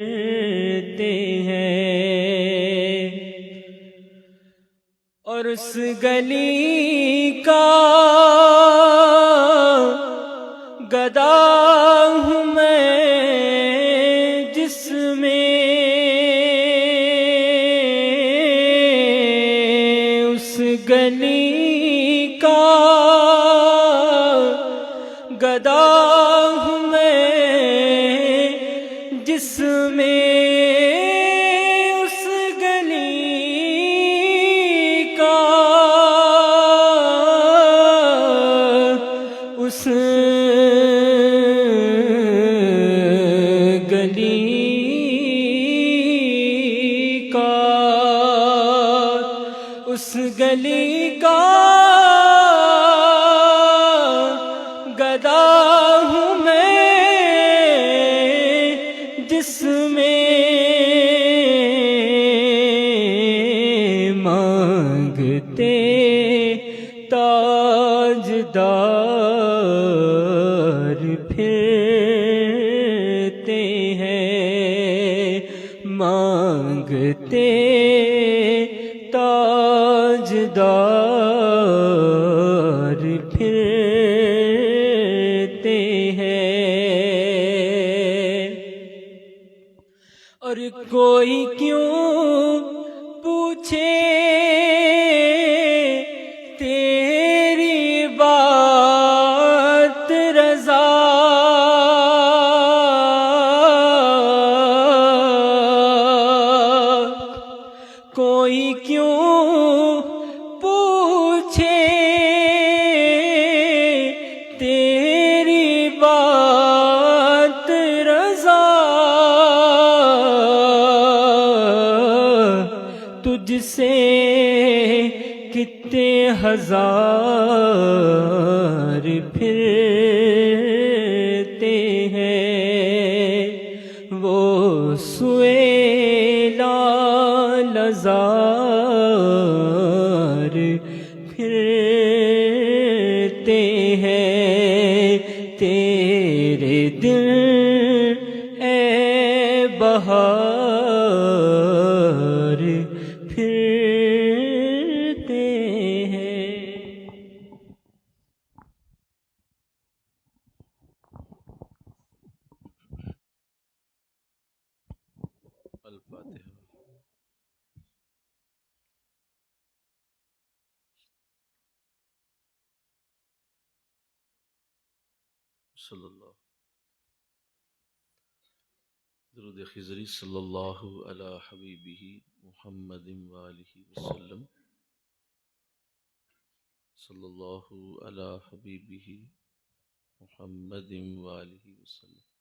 پھرتے ہیں اور اس گلی کا گدا ہوں میں جس میں اس گلی کا گدا ہوں میں جس میں اس گلی کا اس گلی کا اس گلی کا گدا ہوں میں جس میں مانگتے تاجدار پھرتے ہیں مانگتے تاجدار پھرتے ہیں اور کوئی کیوں پوچھے تیری بات رضا کوئی کیوں پوچھے تیری بات رضا تجھ سے کتنے ہزار پھرتے ہیں وہ سویلا لزار پھرتے ہیں تیرے دل اے بہار پھرتے ہیں۔ الفاتحہ۔ صلی اللہ درود خضری صلی اللہ علی حبیبہ محمد وآلہ وسلم صلی اللہ علی حبیبہ محمد وآلہ وسلم۔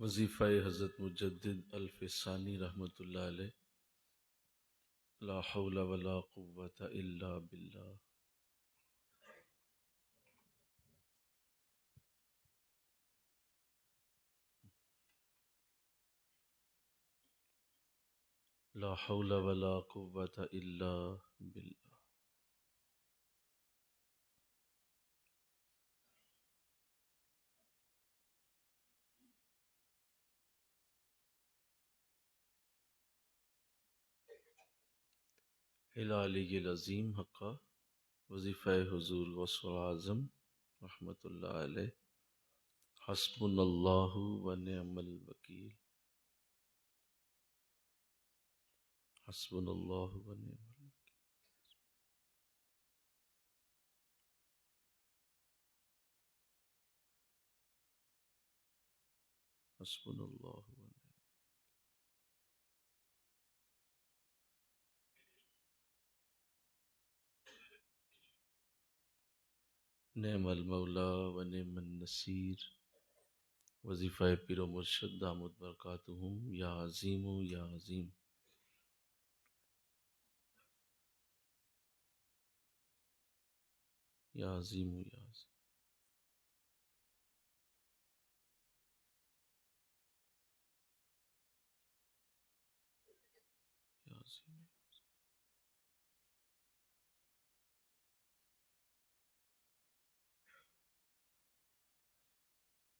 وظیفہ حضرت مجدد الف ثانی رحمۃ اللہ علیہ۔ لا حول ولا قوة الا باللہ۔ لا حول ولا قوة الا باللہ۔ العلی العظیم حقہ وظیفہ حضور غوث اعظم رحمۃ اللہ علیہ۔ حسبنا اللہ و نعم الوکیل۔ حسبنا اللہ و نعم الوکیل۔ حسبنا اللہ و نعم نعم المولا و نعم النصیر۔ وظیفہ پیر و مرشد دامت برکاتہم یا عظیم یا عظیم۔ یا عظیم یا عظیم۔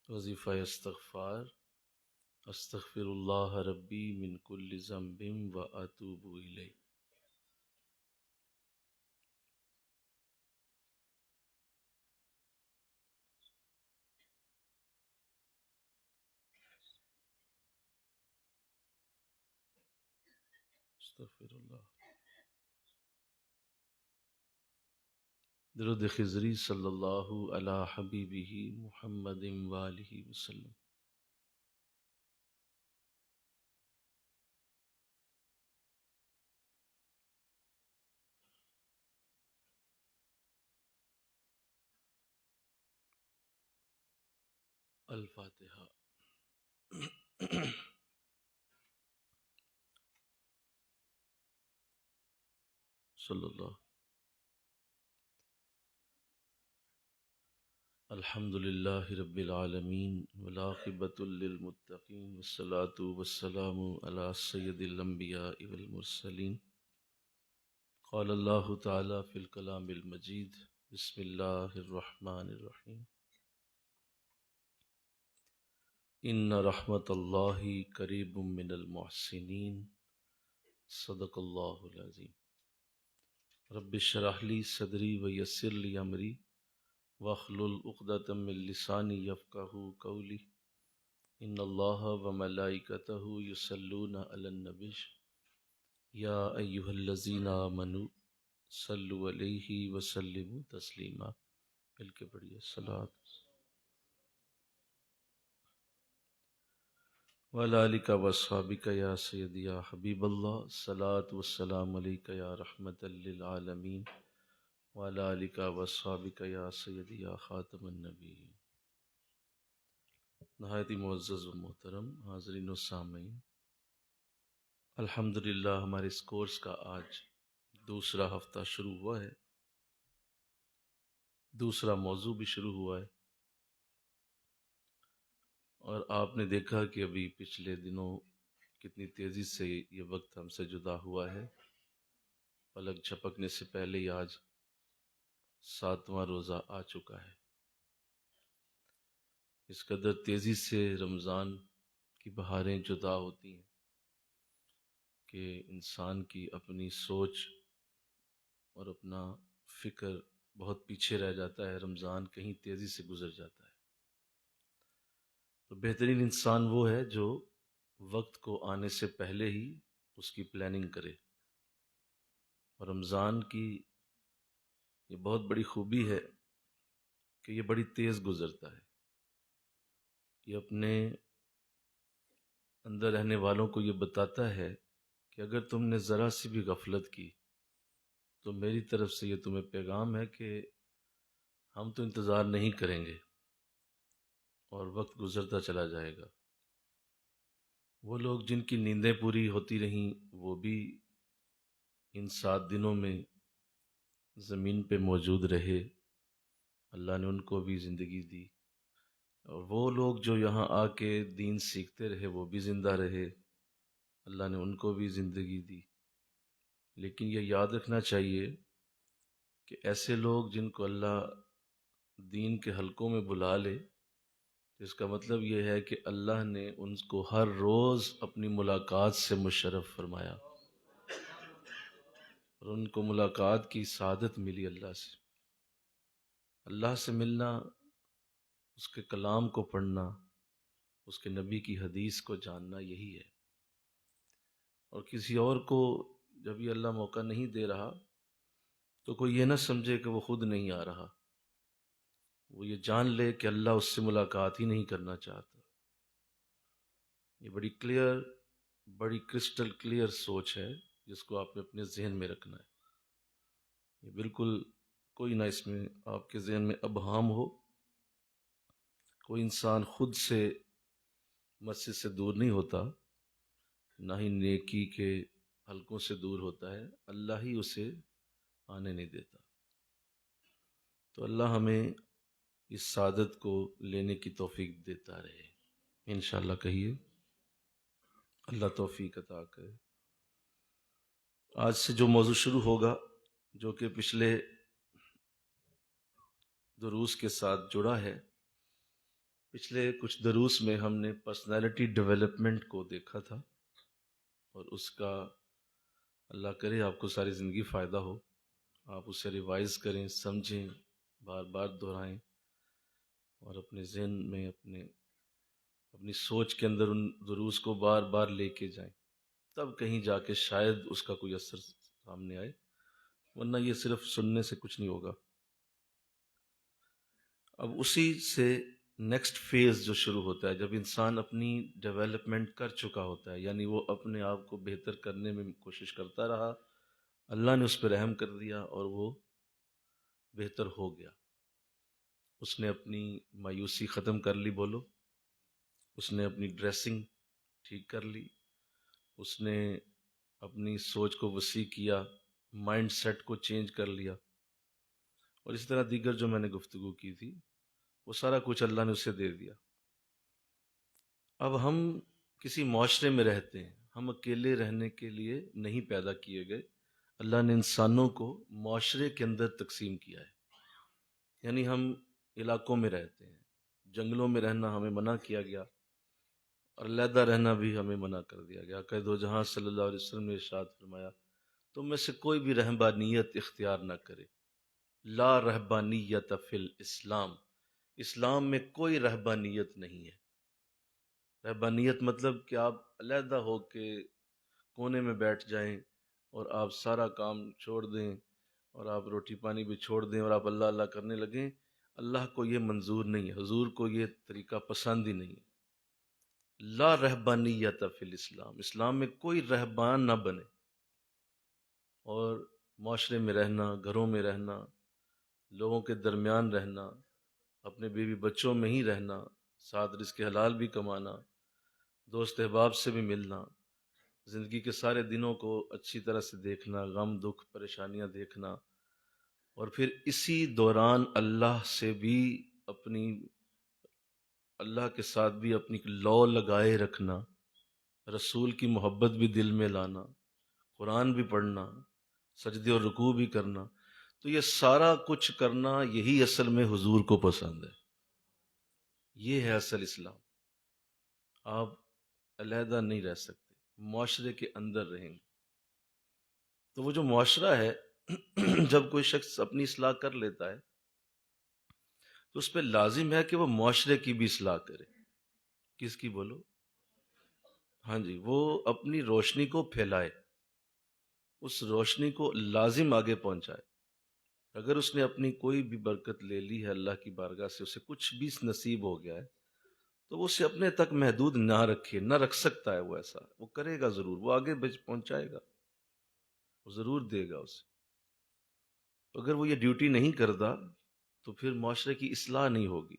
وظیفہ استغفار: استغفر اللہ ربی من کل ذنب و اتوب الیہ۔ استغفر اللہ۔ درود خضری صلی اللہ علی حبیبہ محمد وآلہ وسلم۔ الفاتحہ۔ صلی اللہ۔ الحمد للہ رب العالمین والعاقبۃ للمتقین والصلاة والسلام علی سید الانبیاء والمرسلین۔ قال اللہ تعالی فی الکلام المجید: بسم اللہ الرحمن الرحیم۔ ان رحمت اللہ قریب من المحسنین۔ صدق اللہ العظیم۔ رب اشرح لی صدری ویسر لی امری واحلل عقدۃ من لسانی یفقہوا قولی۔ ان اللہ وملائکتہ یصلون علی النبی یا ایہا الذین آمنوا صلوا علیہ وسلموا تسلیما۔ مل کے پڑھیے صلاۃ۔ وعلی آلک واصحابک یا سیدی یا حبیب اللہ، صلاۃ والسلام علیک یا رحمت للعالمین، وعلی آلک واصحابک یا سیدی یا خاتم النبیین۔ نہایت ہی معزز و محترم حاضرین و سامعین، الحمدللہ ہمارے اس کورس کا آج دوسرا ہفتہ شروع ہوا ہے، دوسرا موضوع بھی شروع ہوا ہے، اور آپ نے دیکھا کہ ابھی پچھلے دنوں کتنی تیزی سے یہ وقت ہم سے جدا ہوا ہے۔ پلک جھپکنے سے پہلے ہی آج 7واں روزہ آ چکا ہے۔ اس قدر تیزی سے رمضان کی بہاریں جدا ہوتی ہیں کہ انسان کی اپنی سوچ اور اپنا فکر بہت پیچھے رہ جاتا ہے، رمضان کہیں تیزی سے گزر جاتا ہے۔ تو بہترین انسان وہ ہے جو وقت کو آنے سے پہلے ہی اس کی پلاننگ کرے، اور رمضان کی یہ بہت بڑی خوبی ہے کہ یہ بڑی تیز گزرتا ہے۔ یہ اپنے اندر رہنے والوں کو یہ بتاتا ہے کہ اگر تم نے ذرا سی بھی غفلت کی تو میری طرف سے یہ تمہیں پیغام ہے کہ ہم تو انتظار نہیں کریں گے، اور وقت گزرتا چلا جائے گا۔ وہ لوگ جن کی نیندیں پوری ہوتی رہیں وہ بھی ان 7 دنوں میں زمین پہ موجود رہے، اللہ نے ان کو بھی زندگی دی، اور وہ لوگ جو یہاں آ کے دین سیکھتے رہے وہ بھی زندہ رہے، اللہ نے ان کو بھی زندگی دی۔ لیکن یہ یاد رکھنا چاہیے کہ ایسے لوگ جن کو اللہ دین کے حلقوں میں بلا لے، اس کا مطلب یہ ہے کہ اللہ نے ان کو ہر روز اپنی ملاقات سے مشرف فرمایا، اور ان کو ملاقات کی سعادت ملی اللہ سے۔ اللہ سے ملنا، اس کے کلام کو پڑھنا، اس کے نبی کی حدیث کو جاننا، یہی ہے۔ اور کسی اور کو جب یہ اللہ موقع نہیں دے رہا تو کوئی یہ نہ سمجھے کہ وہ خود نہیں آ رہا، وہ یہ جان لے کہ اللہ اس سے ملاقات ہی نہیں کرنا چاہتا۔ یہ بڑی کلیئر، بڑی کرسٹل کلیئر سوچ ہے جس کو آپ نے اپنے ذہن میں رکھنا ہے۔ یہ بالکل کوئی نہ اس میں آپ کے ذہن میں ابہام ہو۔ کوئی انسان خود سے مسجد سے دور نہیں ہوتا، نہ ہی نیکی کے حلقوں سے دور ہوتا ہے، اللہ ہی اسے آنے نہیں دیتا۔ تو اللہ ہمیں اس سعادت کو لینے کی توفیق دیتا رہے، انشاءاللہ۔ کہیے اللہ توفیق عطا کرے۔ آج سے جو موضوع شروع ہوگا، جو کہ پچھلے دروس کے ساتھ جڑا ہے، پچھلے کچھ دروس میں ہم نے پرسنالٹی ڈیولپمنٹ کو دیکھا تھا، اور اس کا اللہ کرے آپ کو ساری زندگی فائدہ ہو، آپ اسے ریوائز کریں، سمجھیں، بار بار دہرائیں، اور اپنے ذہن میں اپنی سوچ کے اندر ان دروس کو بار بار لے کے جائیں، تب کہیں جا کے شاید اس کا کوئی اثر سامنے آئے، ورنہ یہ صرف سننے سے کچھ نہیں ہوگا۔ اب اسی سے نیکسٹ فیز جو شروع ہوتا ہے، جب انسان اپنی ڈیولپمنٹ کر چکا ہوتا ہے، یعنی وہ اپنے آپ کو بہتر کرنے میں کوشش کرتا رہا، اللہ نے اس پہ رحم کر دیا اور وہ بہتر ہو گیا، اس نے اپنی مایوسی ختم کر لی، بولو، اس نے اپنی ڈریسنگ ٹھیک کر لی، اس نے اپنی سوچ کو وسیع کیا، مائنڈ سیٹ کو چینج کر لیا، اور اس طرح دیگر جو میں نے گفتگو کی تھی، وہ سارا کچھ اللہ نے اسے دے دیا۔ اب ہم کسی معاشرے میں رہتے ہیں، ہم اکیلے رہنے کے لیے نہیں پیدا کیے گئے، اللہ نے انسانوں کو معاشرے کے اندر تقسیم کیا ہے، یعنی ہم علاقوں میں رہتے ہیں، جنگلوں میں رہنا ہمیں منع کیا گیا، اور علیحدہ رہنا بھی ہمیں منع کر دیا گیا۔ کہ دو جہاں صلی اللہ علیہ وسلم نے ارشاد فرمایا، تم میں سے کوئی بھی رہبانیت اختیار نہ کرے، لا رہبانیت فی الاسلام، اسلام میں کوئی رہبانیت نہیں ہے۔ رہبانیت مطلب کہ آپ علیحدہ ہو کے کونے میں بیٹھ جائیں اور آپ سارا کام چھوڑ دیں، اور آپ روٹی پانی بھی چھوڑ دیں اور آپ اللہ اللہ کرنے لگیں۔ اللہ کو یہ منظور نہیں ہے، حضور کو یہ طریقہ پسند ہی نہیں ہے۔ لا رہبانیت فی الاسلام، اسلام میں کوئی رہبان نہ بنے، اور معاشرے میں رہنا، گھروں میں رہنا، لوگوں کے درمیان رہنا، اپنے بیوی بچوں میں ہی رہنا، ساتھ رزق حلال بھی کمانا، دوست احباب سے بھی ملنا، زندگی کے سارے دنوں کو اچھی طرح سے دیکھنا، غم دکھ پریشانیاں دیکھنا، اور پھر اسی دوران اللہ کے ساتھ بھی اپنی لو لگائے رکھنا، رسول کی محبت بھی دل میں لانا، قرآن بھی پڑھنا، سجدے اور رکوع بھی کرنا، تو یہ سارا کچھ کرنا یہی اصل میں حضور کو پسند ہے۔ یہ ہے اصل اسلام۔ آپ علیحدہ نہیں رہ سکتے، معاشرے کے اندر رہیں گے۔ تو وہ جو معاشرہ ہے، جب کوئی شخص اپنی اصلاح کر لیتا ہے تو اس پہ لازم ہے کہ وہ معاشرے کی بھی اصلاح کرے۔ کس کی بولو؟ ہاں جی، وہ اپنی روشنی کو پھیلائے، اس روشنی کو لازم آگے پہنچائے۔ اگر اس نے اپنی کوئی بھی برکت لے لی ہے اللہ کی بارگاہ سے، اسے کچھ بھی نصیب ہو گیا ہے، تو وہ اسے اپنے تک محدود نہ رکھے، نہ رکھ سکتا ہے۔ وہ ایسا وہ کرے گا ضرور، وہ آگے پہنچائے گا، وہ ضرور دے گا اسے۔ اگر وہ یہ ڈیوٹی نہیں کرتا تو پھر معاشرے کی اصلاح نہیں ہوگی،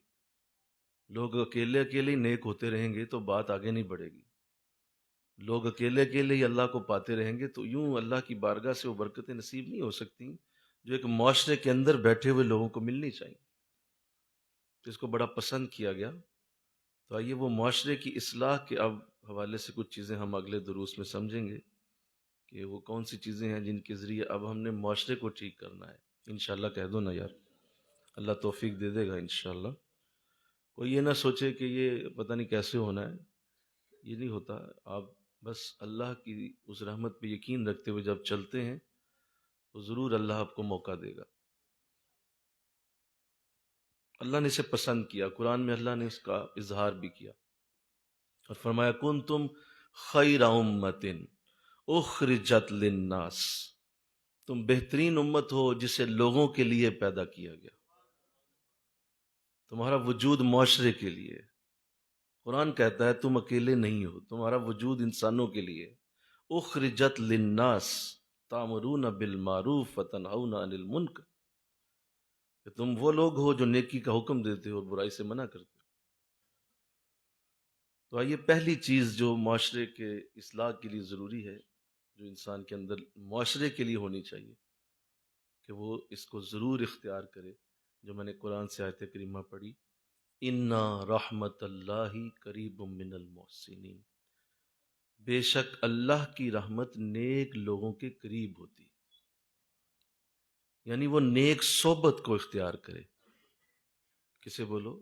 لوگ اکیلے اکیلے ہی نیک ہوتے رہیں گے تو بات آگے نہیں بڑھے گی، لوگ اکیلے اکیلے ہی اللہ کو پاتے رہیں گے تو یوں اللہ کی بارگاہ سے وہ برکتیں نصیب نہیں ہو سکتی جو ایک معاشرے کے اندر بیٹھے ہوئے لوگوں کو ملنی چاہیے۔ تو اس کو بڑا پسند کیا گیا۔ تو آئیے وہ معاشرے کی اصلاح کے اب حوالے سے کچھ چیزیں ہم اگلے دروس میں سمجھیں گے کہ وہ کون سی چیزیں ہیں جن کے ذریعے اب ہم نے معاشرے کو ٹھیک کرنا ہے۔ انشاءاللہ کہہ دو نا یار، اللہ توفیق دے دے گا انشاءاللہ۔ کوئی یہ نہ سوچے کہ یہ پتہ نہیں کیسے ہونا ہے، یہ نہیں ہوتا۔ آپ بس اللہ کی اس رحمت پہ یقین رکھتے ہوئے جب چلتے ہیں تو ضرور اللہ آپ کو موقع دے گا۔ اللہ نے اسے پسند کیا، قرآن میں اللہ نے اس کا اظہار بھی کیا اور فرمایا کنتم خیر امت اخرجت للناس، تم بہترین امت ہو جسے لوگوں کے لیے پیدا کیا گیا، تمہارا وجود معاشرے کے لیے۔ قرآن کہتا ہے تم اکیلے نہیں ہو، تمہارا وجود انسانوں کے لیے۔ اخرجت للناس تامرون بالمعروف وتنہون عن المنکر، کہ تم وہ لوگ ہو جو نیکی کا حکم دیتے ہو اور برائی سے منع کرتے ہو۔ تو آئیے پہلی چیز جو معاشرے کے اصلاح کے لیے ضروری ہے، جو انسان کے اندر معاشرے کے لیے ہونی چاہیے، کہ وہ اس کو ضرور اختیار کرے، جو میں نے قرآن سے آیت کریمہ پڑھی، اِنَّا رحمت اللہ قریب من المحسنین، بے شک اللہ کی رحمت نیک لوگوں کے قریب ہوتی ہے، یعنی وہ نیک صحبت کو اختیار کرے. کسے بولو؟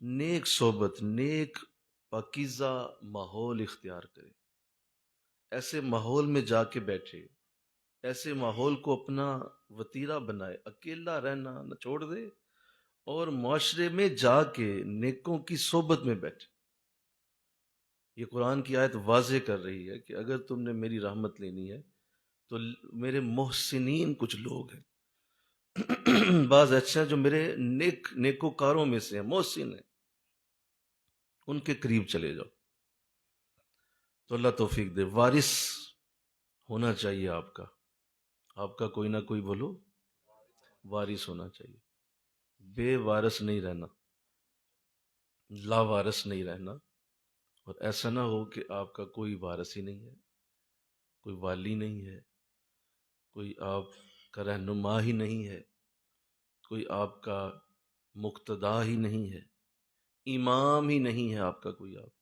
نیک صحبت، نیک پاکیزہ ماحول اختیار کرے، ایسے ماحول میں جا کے بیٹھے، ایسے ماحول کو اپنا وتیرہ بنائے، اکیلا رہنا نہ چھوڑ دے، اور معاشرے میں جا کے نیکوں کی صحبت میں بیٹھے. یہ قرآن کی آیت واضح کر رہی ہے کہ اگر تم نے میری رحمت لینی ہے تو میرے محسنین کچھ لوگ ہیں، بعض اچھا جو میرے نیکوکاروں میں سے ہیں، محسن ہیں، ان کے قریب چلے جاؤ. تو اللہ توفیق دے. وارث ہونا چاہیے آپ کا کوئی نہ کوئی بولو وارث ہونا چاہیے. بے وارث نہیں رہنا، لا وارث نہیں رہنا، اور ایسا نہ ہو کہ آپ کا کوئی وارث ہی نہیں ہے، کوئی والی نہیں ہے، کوئی آپ کا رہنما ہی نہیں ہے، کوئی آپ کا مقتدا ہی نہیں ہے، امام ہی نہیں ہے آپ کا کوئی. آپ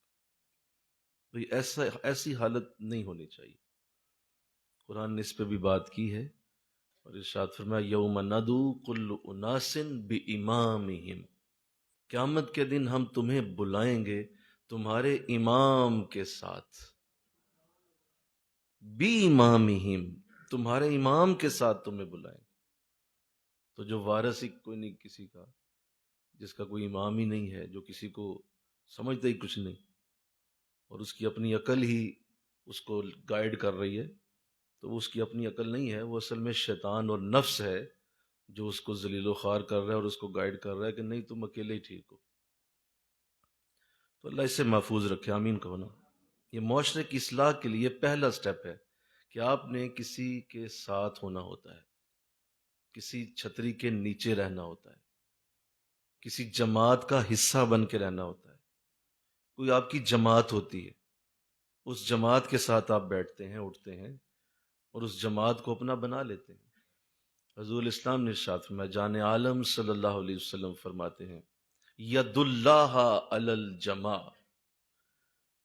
کوئی ایسی حالت نہیں ہونی چاہیے. قرآن نے اس پہ بھی بات کی ہے اور ارشاد فرمایا یوم ندعو کل اناس بامامہم، قیامت کے دن ہم تمہیں بلائیں گے تمہارے امام کے ساتھ. بامامہم، تمہارے امام کے ساتھ تمہیں بلائیں گے. تو جو وارث ہی کوئی نہیں کسی کا، جس کا کوئی امام ہی نہیں ہے، جو کسی کو سمجھتا ہی کچھ نہیں، اور اس کی اپنی عقل ہی اس کو گائیڈ کر رہی ہے، تو وہ اس کی اپنی عقل نہیں ہے، وہ اصل میں شیطان اور نفس ہے جو اس کو ذلیل و خوار کر رہا ہے اور اس کو گائیڈ کر رہا ہے کہ نہیں تم اکیلے ہی ٹھیک ہو. تو اللہ اس سے محفوظ رکھے، آمین کہو نا. یہ معاشرے کی اصلاح کے لیے پہلا سٹیپ ہے کہ آپ نے کسی کے ساتھ ہونا ہوتا ہے، کسی چھتری کے نیچے رہنا ہوتا ہے، کسی جماعت کا حصہ بن کے رہنا ہوتا ہے. کوئی آپ کی جماعت ہوتی ہے، اس جماعت کے ساتھ آپ بیٹھتے ہیں، اٹھتے ہیں، اور اس جماعت کو اپنا بنا لیتے ہیں. حضور اسلام نے ارشاد فرمایا، جان عالم صلی اللہ علیہ وسلم فرماتے ہیں ید اللہ علی الجماع،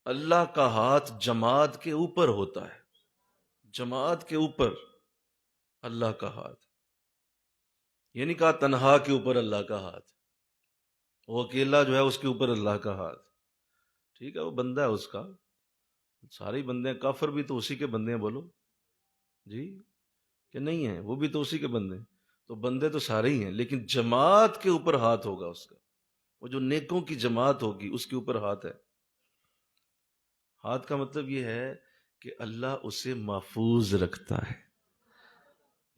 اللہ کا ہاتھ جماعت کے اوپر ہوتا ہے. جماعت کے اوپر اللہ کا ہاتھ، یہ نہیں کہا تنہا کے اوپر اللہ کا ہاتھ، وہ اکیلا جو ہے اس کے اوپر اللہ کا ہاتھ. ٹھیک ہے، وہ بندہ ہے اس کا، سارے ہی بندے ہیں، کافر بھی تو اسی کے بندے ہیں، بولو جی کہ نہیں ہیں، وہ بھی تو اسی کے بندے ہیں. تو بندے تو سارے ہی ہیں، لیکن جماعت کے اوپر ہاتھ ہوگا اس کا، وہ جو نیکوں کی جماعت ہوگی اس کے اوپر ہاتھ ہے. ہاتھ کا مطلب یہ ہے کہ اللہ اسے محفوظ رکھتا ہے.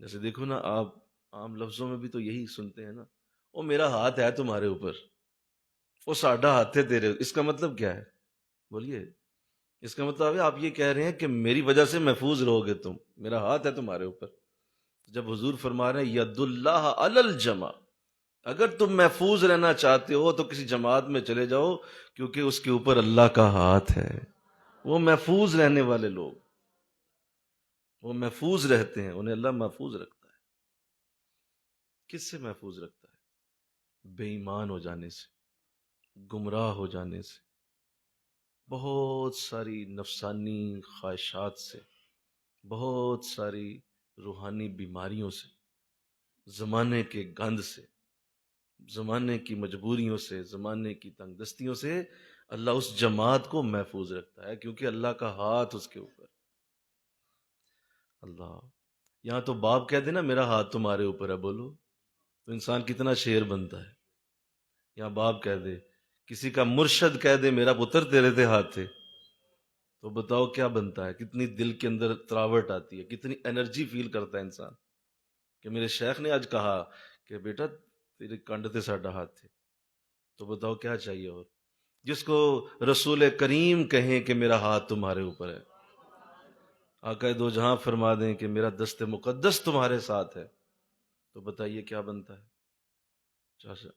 جیسے دیکھو نا، آپ عام لفظوں میں بھی تو یہی سنتے ہیں نا، وہ میرا ہاتھ ہے تمہارے اوپر، وہ ساڈا ہاتھ ہے تیرے. اس کا مطلب کیا ہے؟ بولیے. اس کا مطلب ہے آپ یہ کہہ رہے ہیں کہ میری وجہ سے محفوظ رہو گے تم، میرا ہاتھ ہے تمہارے اوپر. جب حضور فرما رہے ہیں ید اللہ علی الجماع، اگر تم محفوظ رہنا چاہتے ہو تو کسی جماعت میں چلے جاؤ، کیونکہ اس کے اوپر اللہ کا ہاتھ ہے. وہ محفوظ رہنے والے لوگ، وہ محفوظ رہتے ہیں، انہیں اللہ محفوظ رکھتا ہے. کس سے محفوظ رکھتا ہے؟ بے ایمان ہو جانے سے، گمراہ ہو جانے سے، بہت ساری نفسانی خواہشات سے، بہت ساری روحانی بیماریوں سے، زمانے کے گند سے، زمانے کی مجبوریوں سے، زمانے کی تنگ دستیوں سے. اللہ اس جماعت کو محفوظ رکھتا ہے کیونکہ اللہ کا ہاتھ اس کے اوپر. اللہ، یہاں تو باپ کہہ دے نا میرا ہاتھ تمہارے اوپر ہے، بولو تو انسان کتنا شیر بنتا ہے. یہاں باپ کہہ دے، کسی کا مرشد کہہ دے میرا پتر تیرے تھے ہاتھ تھے، تو بتاؤ کیا بنتا ہے، کتنی دل کے اندر تراوٹ آتی ہے، کتنی انرجی فیل کرتا ہے انسان کہ میرے شیخ نے آج کہا کہ بیٹا تیرے کنڈ تے ساڈا ہاتھ تھے. تو بتاؤ کیا چاہیے اور. جس کو رسول کریم کہیں کہ میرا ہاتھ تمہارے اوپر ہے، آقا دو جہاں فرما دیں کہ میرا دست مقدس تمہارے ساتھ ہے، تو بتائیے کیا بنتا ہے.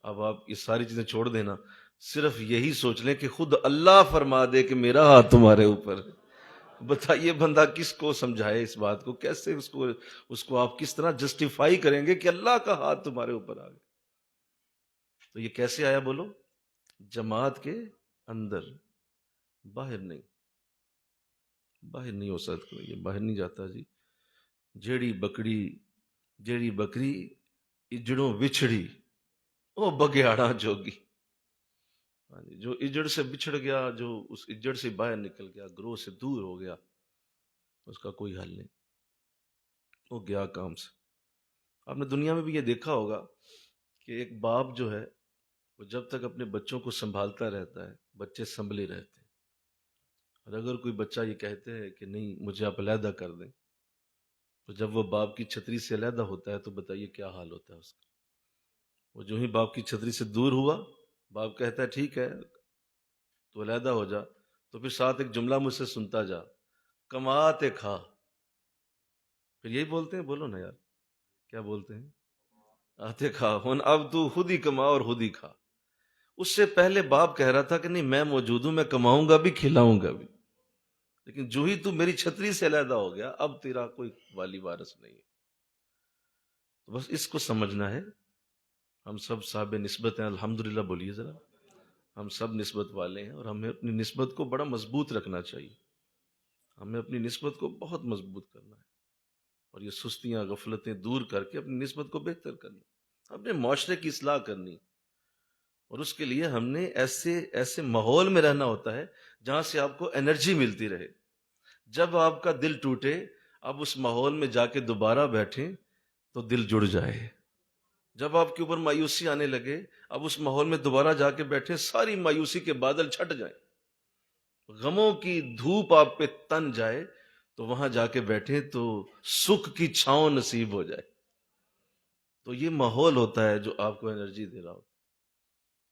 اب آپ یہ ساری چیزیں چھوڑ دینا، صرف یہی سوچ لیں کہ خود اللہ فرما دے کہ میرا ہاتھ تمہارے اوپر ہے. بتائیے بندہ کس کو سمجھائے اس بات کو، کیسے اس کو آپ کس طرح جسٹیفائی کریں گے کہ اللہ کا ہاتھ تمہارے اوپر آ گیا. تو یہ کیسے آیا بولو؟ جماعت کے اندر، باہر نہیں. باہر نہیں ہو سکتا، یہ باہر نہیں جاتا جی. جیڑی بکری اجڑوں وچھڑی وہ بگیاڑا جوگی. ہاں جی، جو اجڑ سے بچھڑ گیا، جو اس اجڑ سے باہر نکل گیا، گروہ سے دور ہو گیا، اس کا کوئی حل نہیں، وہ گیا کام سے. آپ نے دنیا میں بھی یہ دیکھا ہوگا کہ ایک باپ جو ہے وہ جب تک اپنے بچوں کو سنبھالتا رہتا ہے بچے سنبھلے رہتے ہیں، اور اگر کوئی بچہ یہ کہتے ہے کہ نہیں مجھے آپ علیحدہ کر دیں، تو جب وہ باپ کی چھتری سے علیحدہ ہوتا ہے تو بتائیے کیا حال ہوتا ہے اس کا. وہ جو ہی باپ کی چھتری سے دور ہوا، باپ کہتا ہے ٹھیک ہے تو علیحدہ ہو جا، تو پھر ساتھ ایک جملہ مجھ سے سنتا جا، کماتے کھا. پھر یہی بولتے ہیں، بولو نا یار، کیا بولتے ہیں؟ آتے کھا، ہن اب تو خود ہی کما اور خود ہی کھا. اس سے پہلے باپ کہہ رہا تھا کہ نہیں میں موجود ہوں، میں کماؤں گا بھی کھلاؤں گا بھی، لیکن جو ہی تو میری چھتری سے علیحدہ ہو گیا اب تیرا کوئی والی وارث نہیں ہے. تو بس اس کو سمجھنا ہے. ہم سب صاحب نسبت ہیں، الحمدللہ بولیے ذرا. ہم سب نسبت والے ہیں اور ہمیں اپنی نسبت کو بڑا مضبوط رکھنا چاہیے. ہمیں اپنی نسبت کو بہت مضبوط کرنا ہے اور یہ سستیاں غفلتیں دور کر کے اپنی نسبت کو بہتر کرنا، اپنے معاشرے کی اصلاح کرنی. اور اس کے لیے ہم نے ایسے ماحول میں رہنا ہوتا ہے جہاں سے آپ کو انرجی ملتی رہے. جب آپ کا دل ٹوٹے، اب اس ماحول میں جا کے دوبارہ بیٹھیں تو دل جڑ جائے. جب آپ کے اوپر مایوسی آنے لگے، اب اس ماحول میں دوبارہ جا کے بیٹھیں، ساری مایوسی کے بادل چھٹ جائیں، غموں کی دھوپ آپ پہ تن جائے، تو وہاں جا کے بیٹھیں تو سکھ کی چھاؤں نصیب ہو جائے. تو یہ ماحول ہوتا ہے جو آپ کو انرجی دے رہا ہوتا ہے.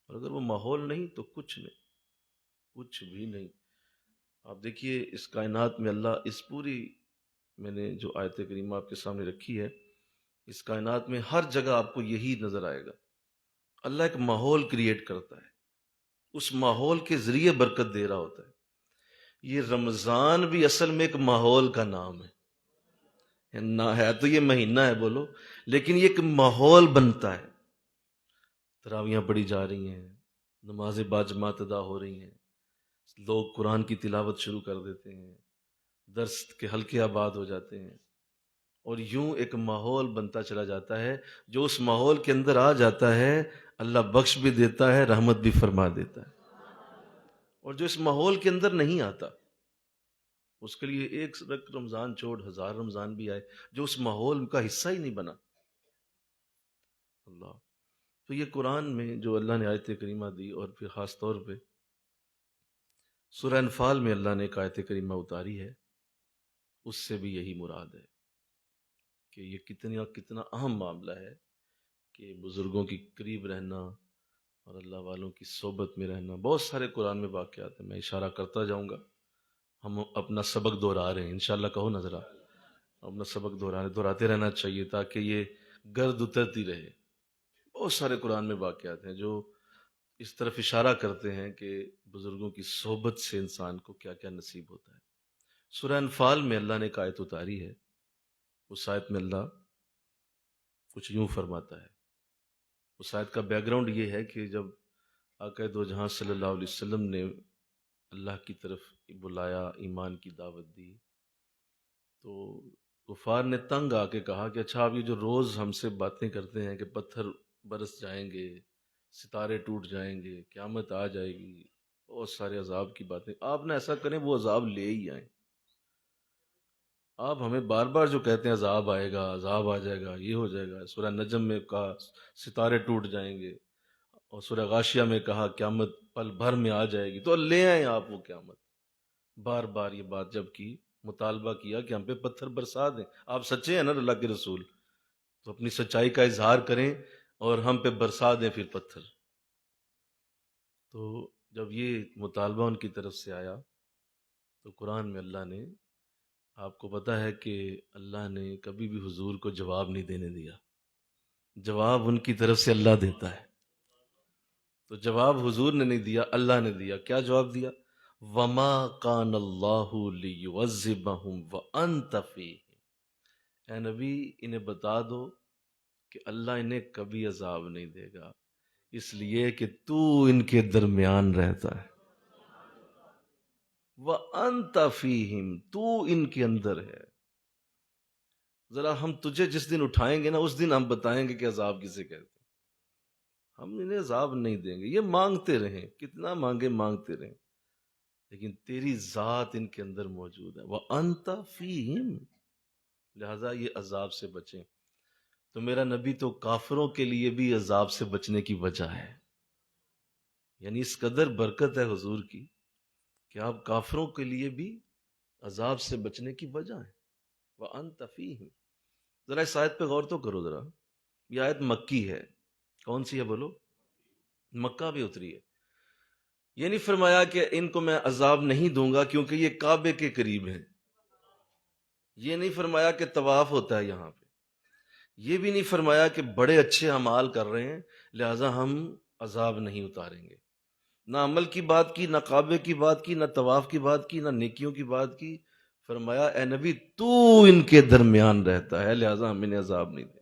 اور اگر وہ ماحول نہیں تو کچھ نہیں، کچھ بھی نہیں. آپ دیکھیے اس کائنات میں اللہ اس پوری، میں نے جو آیت کریمہ آپ کے سامنے رکھی ہے، اس کائنات میں ہر جگہ آپ کو یہی نظر آئے گا. اللہ ایک ماحول کریٹ کرتا ہے، اس ماحول کے ذریعے برکت دے رہا ہوتا ہے. یہ رمضان بھی اصل میں ایک ماحول کا نام ہے، نہ ہے تو یہ مہینہ ہے بولو، لیکن یہ ایک ماحول بنتا ہے. تراویاں پڑھی جا رہی ہیں، نمازیں باجماعت ادا ہو رہی ہیں، لوگ قرآن کی تلاوت شروع کر دیتے ہیں، درس کے حلقے آباد ہو جاتے ہیں، اور یوں ایک ماحول بنتا چلا جاتا ہے. جو اس ماحول کے اندر آ جاتا ہے اللہ بخش بھی دیتا ہے، رحمت بھی فرما دیتا ہے. اور جو اس ماحول کے اندر نہیں آتا اس کے لیے ایک رمضان چھوڑ 1000 رمضان بھی آئے، جو اس ماحول کا حصہ ہی نہیں بنا. اللہ. تو یہ قرآن میں جو اللہ نے آیت کریمہ دی، اور پھر خاص طور پہ سورہ انفال میں اللہ نے ایک آیت کریمہ اتاری ہے، اس سے بھی یہی مراد ہے کہ یہ کتنا اہم معاملہ ہے کہ بزرگوں کی قریب رہنا اور اللہ والوں کی صحبت میں رہنا. بہت سارے قرآن میں واقعات ہیں، میں اشارہ کرتا جاؤں گا. ہم اپنا سبق دہرا رہے ہیں، انشاءاللہ کہو نہ ذرا، اپنا سبق دہراتے رہنا چاہیے تاکہ یہ گرد اترتی رہے. بہت سارے قرآن میں واقعات ہیں جو اس طرف اشارہ کرتے ہیں کہ بزرگوں کی صحبت سے انسان کو کیا کیا نصیب ہوتا ہے. سورہ انفال میں اللہ نے ایک آیت اتاری ہے، اس آیت میں اللہ کچھ یوں فرماتا ہے. اس آیت کا بیک گراؤنڈ یہ ہے کہ جب آقا دو جہاں صلی اللہ علیہ وسلم نے اللہ کی طرف بلایا، ایمان کی دعوت دی، تو کفار نے تنگ آ کے کہا کہ اچھا آپ یہ جو روز ہم سے باتیں کرتے ہیں کہ پتھر برس جائیں گے، ستارے ٹوٹ جائیں گے، قیامت آ جائے گی، بہت سارے عذاب کی باتیں، آپ نہ ایسا کریں وہ عذاب لے ہی آئیں. آپ ہمیں بار بار جو کہتے ہیں عذاب آئے گا، عذاب آ جائے گا، یہ ہو جائے گا، سورہ نجم میں کہا ستارے ٹوٹ جائیں گے، اور سورہ غاشیہ میں کہا قیامت پل بھر میں آ جائے گی، تو لے آئیں آپ وہ قیامت. بار بار یہ بات جب کی، مطالبہ کیا کہ ہم پہ پتھر برسا دیں. آپ سچے ہیں نا اللہ کے رسول، تو اپنی سچائی کا اظہار کریں اور ہم پہ برسا دیں پھر پتھر. تو جب یہ مطالبہ ان کی طرف سے آیا تو قرآن میں اللہ نے، آپ کو پتہ ہے کہ اللہ نے کبھی بھی حضور کو جواب نہیں دینے دیا، جواب ان کی طرف سے اللہ دیتا ہے. تو جواب حضور نے نہیں دیا، اللہ نے دیا. کیا جواب دیا؟ وَمَا كَانَ اللَّهُ لِيُعَذِّبَهُمْ وَأَنْتَ فِيهِمْ. اے نبی انہیں بتا دو کہ اللہ انہیں کبھی عذاب نہیں دے گا، اس لیے کہ تو ان کے درمیان رہتا ہے. وَأَنْتَ فِيهِمْ، تو ان کے اندر ہے۔ ذرا ہم تجھے جس دن اٹھائیں گے نا، اس دن ہم بتائیں گے کہ عذاب کسے کہتے ہیں۔ ہم انہیں عذاب نہیں دیں گے، یہ مانگتے رہیں، کتنا مانگے مانگتے رہیں، لیکن تیری ذات ان کے اندر موجود ہے۔ وَأَنْتَ فِيهِمْ، لہذا یہ عذاب سے بچیں۔ تو میرا نبی تو کافروں کے لیے بھی عذاب سے بچنے کی وجہ ہے، یعنی اس قدر برکت ہے حضور کی کہ آپ کافروں کے لیے بھی عذاب سے بچنے کی وجہ ہے۔ وَأَنْتَ فِيهِمْ، ذرا اس آیت پہ غور تو کرو ذرا، یہ آیت مکی ہے۔ کون سی ہے بولو؟ مکہ بھی اتری ہے۔ یہ نہیں فرمایا کہ ان کو میں عذاب نہیں دوں گا کیونکہ یہ کعبے کے قریب ہیں، یہ نہیں فرمایا کہ طواف ہوتا ہے یہاں پہ، یہ بھی نہیں فرمایا کہ بڑے اچھے اعمال کر رہے ہیں لہٰذا ہم عذاب نہیں اتاریں گے۔ نہ عمل کی بات کی، نہ کعبے کی بات کی، نہ طواف کی بات کی، نہ نیکیوں کی بات کی، فرمایا اے نبی تو ان کے درمیان رہتا ہے لہٰذا ہم انہیں عذاب نہیں دیں۔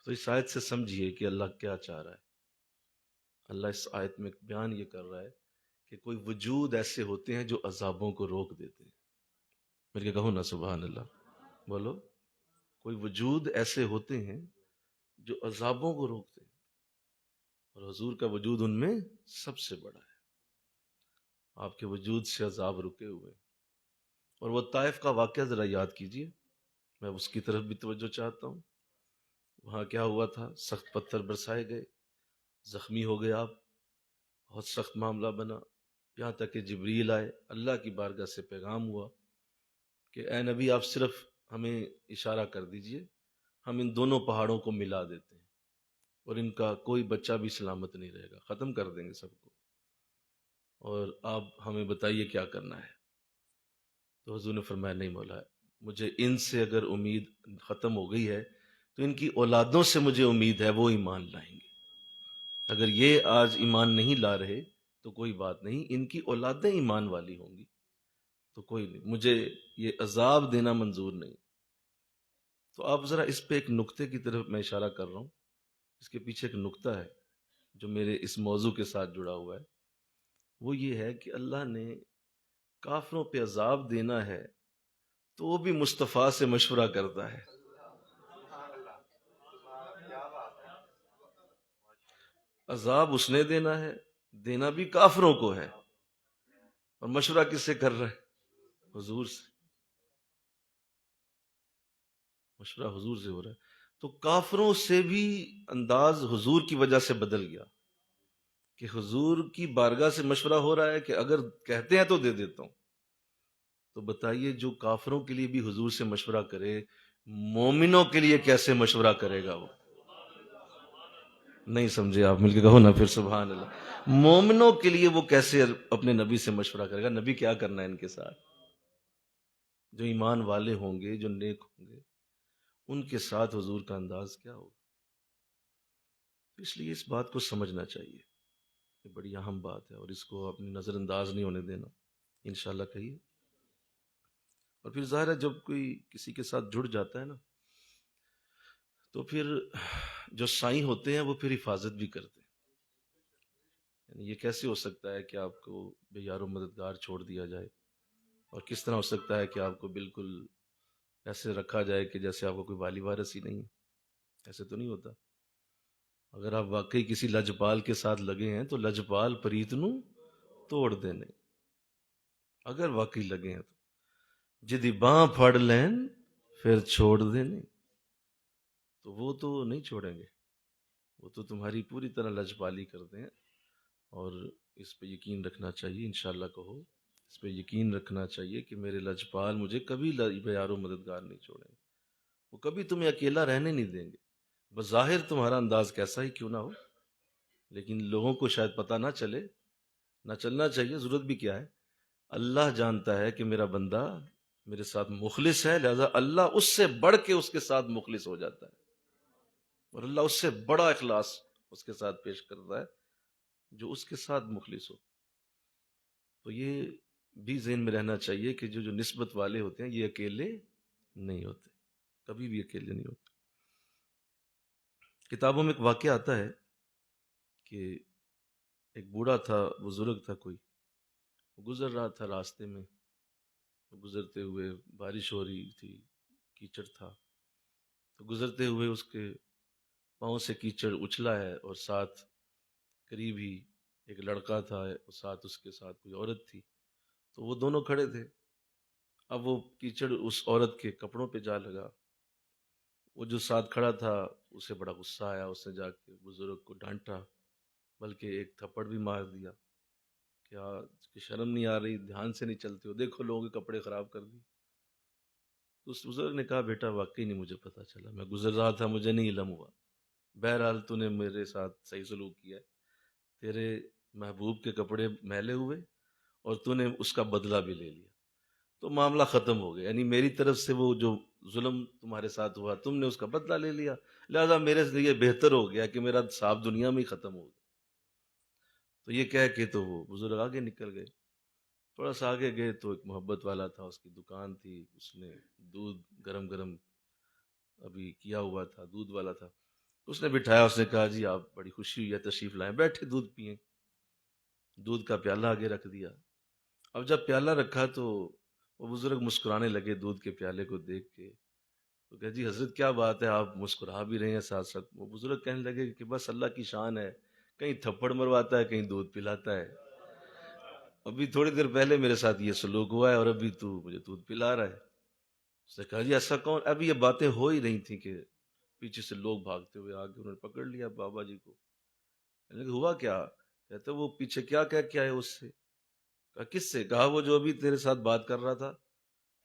تو اس آیت سے سمجھیے کہ اللہ کیا چاہ رہا ہے۔ اللہ اس آیت میں بیان یہ کر رہا ہے کہ کوئی وجود ایسے ہوتے ہیں جو عذابوں کو روک دیتے ہیں۔ مل کے کہو نا سبحان اللہ، بولو۔ کوئی وجود ایسے ہوتے ہیں جو عذابوں کو روکتے ہیں، اور حضور کا وجود ان میں سب سے بڑا ہے۔ آپ کے وجود سے عذاب رکے ہوئے ہیں۔ اور وہ طائف کا واقعہ ذرا یاد کیجئے، میں اس کی طرف بھی توجہ چاہتا ہوں۔ وہاں کیا ہوا تھا؟ سخت پتھر برسائے گئے، زخمی ہو گئے آپ، بہت سخت معاملہ بنا، یہاں تک کہ جبریل آئے، اللہ کی بارگاہ سے پیغام ہوا کہ اے نبی آپ صرف ہمیں اشارہ کر دیجئے، ہم ان دونوں پہاڑوں کو ملا دیتے ہیں اور ان کا کوئی بچہ بھی سلامت نہیں رہے گا، ختم کر دیں گے سب کو، اور آپ ہمیں بتائیے کیا کرنا ہے۔ تو حضور نے فرمایا نہیں مولا، مجھے ان سے اگر امید ختم ہو گئی ہے تو ان کی اولادوں سے مجھے امید ہے، وہ ایمان لائیں گے۔ اگر یہ آج ایمان نہیں لا رہے تو کوئی بات نہیں، ان کی اولادیں ایمان والی ہوں گی تو کوئی نہیں، مجھے یہ عذاب دینا منظور نہیں۔ تو آپ ذرا اس پہ ایک نقطے کی طرف میں اشارہ کر رہا ہوں، اس کے پیچھے ایک نقطہ ہے جو میرے اس موضوع کے ساتھ جڑا ہوا ہے۔ وہ یہ ہے کہ اللہ نے کافروں پہ عذاب دینا ہے تو وہ بھی مصطفیٰ سے مشورہ کرتا ہے۔ عذاب اس نے دینا ہے، دینا بھی کافروں کو ہے، اور مشورہ کس سے کر رہا ہے؟ حضور سے، مشورہ حضور سے ہو رہا ہے۔ تو کافروں سے بھی انداز حضور کی وجہ سے بدل گیا کہ حضور کی بارگاہ سے مشورہ ہو رہا ہے کہ اگر کہتے ہیں تو دے دیتا ہوں۔ تو بتائیے جو کافروں کے لیے بھی حضور سے مشورہ کرے، مومنوں کے لیے کیسے مشورہ کرے گا وہ؟ نہیں سمجھے آپ، مل کے کہو نا پھر سبحان اللہ۔ مومنوں کے لیے وہ کیسے اپنے نبی سے مشورہ کرے گا؟ نبی کیا کرنا ہے ان کے ساتھ؟ جو ایمان والے ہوں گے، جو نیک ہوں گے، ان کے ساتھ حضور کا انداز کیا ہوگا؟ اس لیے اس بات کو سمجھنا چاہیے، یہ بڑی اہم بات ہے، اور اس کو اپنی نظر انداز نہیں ہونے دینا، انشاءاللہ کہیے۔ اور پھر ظاہر ہے جب کوئی کسی کے ساتھ جڑ جاتا ہے نا، تو پھر جو سائیں ہوتے ہیں وہ پھر حفاظت بھی کرتے ہیں۔ یعنی یہ کیسے ہو سکتا ہے کہ آپ کو بے یار و مددگار چھوڑ دیا جائے، اور کس طرح ہو سکتا ہے کہ آپ کو بالکل ایسے رکھا جائے کہ جیسے آپ کو کوئی والی وارث ہی نہیں ہے؟ ایسے تو نہیں ہوتا۔ اگر آپ واقعی کسی لجپال کے ساتھ لگے ہیں تو لجپال پریت نو توڑ دینے، اگر واقعی لگے ہیں تو جدی باں پھڑ لین پھر چھوڑ دینے، تو وہ تو نہیں چھوڑیں گے، وہ تو تمہاری پوری طرح لجپالی کرتے ہیں۔ اور اس پہ یقین رکھنا چاہیے، انشاءاللہ کہو، اس پہ یقین رکھنا چاہیے کہ میرے لجپال مجھے کبھی یار و مددگار نہیں چھوڑیں گے، وہ کبھی تمہیں اکیلا رہنے نہیں دیں گے، بظاہر تمہارا انداز کیسا ہی کیوں نہ ہو، لیکن لوگوں کو شاید پتہ نہ چلے، نہ چلنا چاہیے، ضرورت بھی کیا ہے۔ اللہ جانتا ہے کہ میرا بندہ میرے ساتھ مخلص ہے، لہذا اللہ اس سے بڑھ کے اس کے ساتھ مخلص ہو جاتا ہے، اور اللہ اس سے بڑا اخلاص اس کے ساتھ پیش کرتا ہے جو اس کے ساتھ مخلص ہو۔ تو یہ بھی ذہن میں رہنا چاہیے کہ جو نسبت والے ہوتے ہیں یہ اکیلے نہیں ہوتے، کبھی بھی اکیلے نہیں ہوتے۔ کتابوں میں ایک واقعہ آتا ہے کہ ایک بوڑھا تھا، بزرگ تھا کوئی، گزر رہا تھا راستے میں، گزرتے ہوئے بارش ہو رہی تھی، کیچڑ تھا، تو گزرتے ہوئے اس کے پاؤں سے کیچڑ اچھلا ہے، اور ساتھ قریب ہی ایک لڑکا تھا اور ساتھ اس کے ساتھ کوئی عورت تھی، تو وہ دونوں کھڑے تھے۔ اب وہ کیچڑ اس عورت کے کپڑوں پہ جا لگا، وہ جو ساتھ کھڑا تھا اسے بڑا غصہ آیا، اس نے جا کے بزرگ کو ڈانٹا، بلکہ ایک تھپڑ بھی مار دیا۔ کیا کہ شرم نہیں آ رہی، دھیان سے نہیں چلتے ہو، دیکھو لوگوں کے کپڑے خراب کر دی۔ تو اس بزرگ نے کہا بیٹا واقعی نہیں مجھے پتا چلا، میں گزر رہا تھا، مجھے نہیں علم ہوا، بہرحال تو نے میرے ساتھ صحیح سلوک کیا ہے، تیرے محبوب کے کپڑے میلے ہوئے اور تو نے اس کا بدلہ بھی لے لیا، تو معاملہ ختم ہو گیا، یعنی میری طرف سے وہ جو ظلم تمہارے ساتھ ہوا تم نے اس کا بدلہ لے لیا، لہذا میرے لیے بہتر ہو گیا کہ میرا صاحب دنیا میں ہی ختم ہو گیا۔ تو یہ کہہ کے تو وہ بزرگ آگے نکل گئے، تھوڑا سا آگے گئے تو ایک محبت والا تھا، اس کی دکان تھی، اس نے دودھ گرم گرم ابھی کیا ہوا تھا، دودھ والا تھا، اس نے بٹھایا، اس نے کہا جی آپ بڑی خوشی ہوئی ہے تشریف لائیں، بیٹھے دودھ پئیں، دودھ کا پیالہ آگے رکھ دیا۔ اب جب پیالہ رکھا تو وہ بزرگ مسکرانے لگے دودھ کے پیالے کو دیکھ کے، تو کہ جی حضرت کیا بات ہے آپ مسکرا بھی رہے ہیں ساتھ ساتھ؟ وہ بزرگ کہنے لگے کہ بس اللہ کی شان ہے، کہیں تھپڑ مرواتا ہے کہیں دودھ پلاتا ہے، ابھی تھوڑی دیر پہلے میرے ساتھ یہ سلوک ہوا ہے اور ابھی تو مجھے دودھ پلا رہا ہے۔ اس نے کہا جی ایسا کون؟ ابھی یہ باتیں ہو ہی رہی تھیں کہ پیچھے سے لوگ بھاگتے ہوئے آگے انہوں نے پکڑ لیا بابا جی کو۔ کہنے لگے ہوا کیا؟ کہتے وہ پیچھے کیا کہہ کے آئے اس سے؟ کہا کس سے؟ کہا وہ جو ابھی تیرے ساتھ بات کر رہا تھا،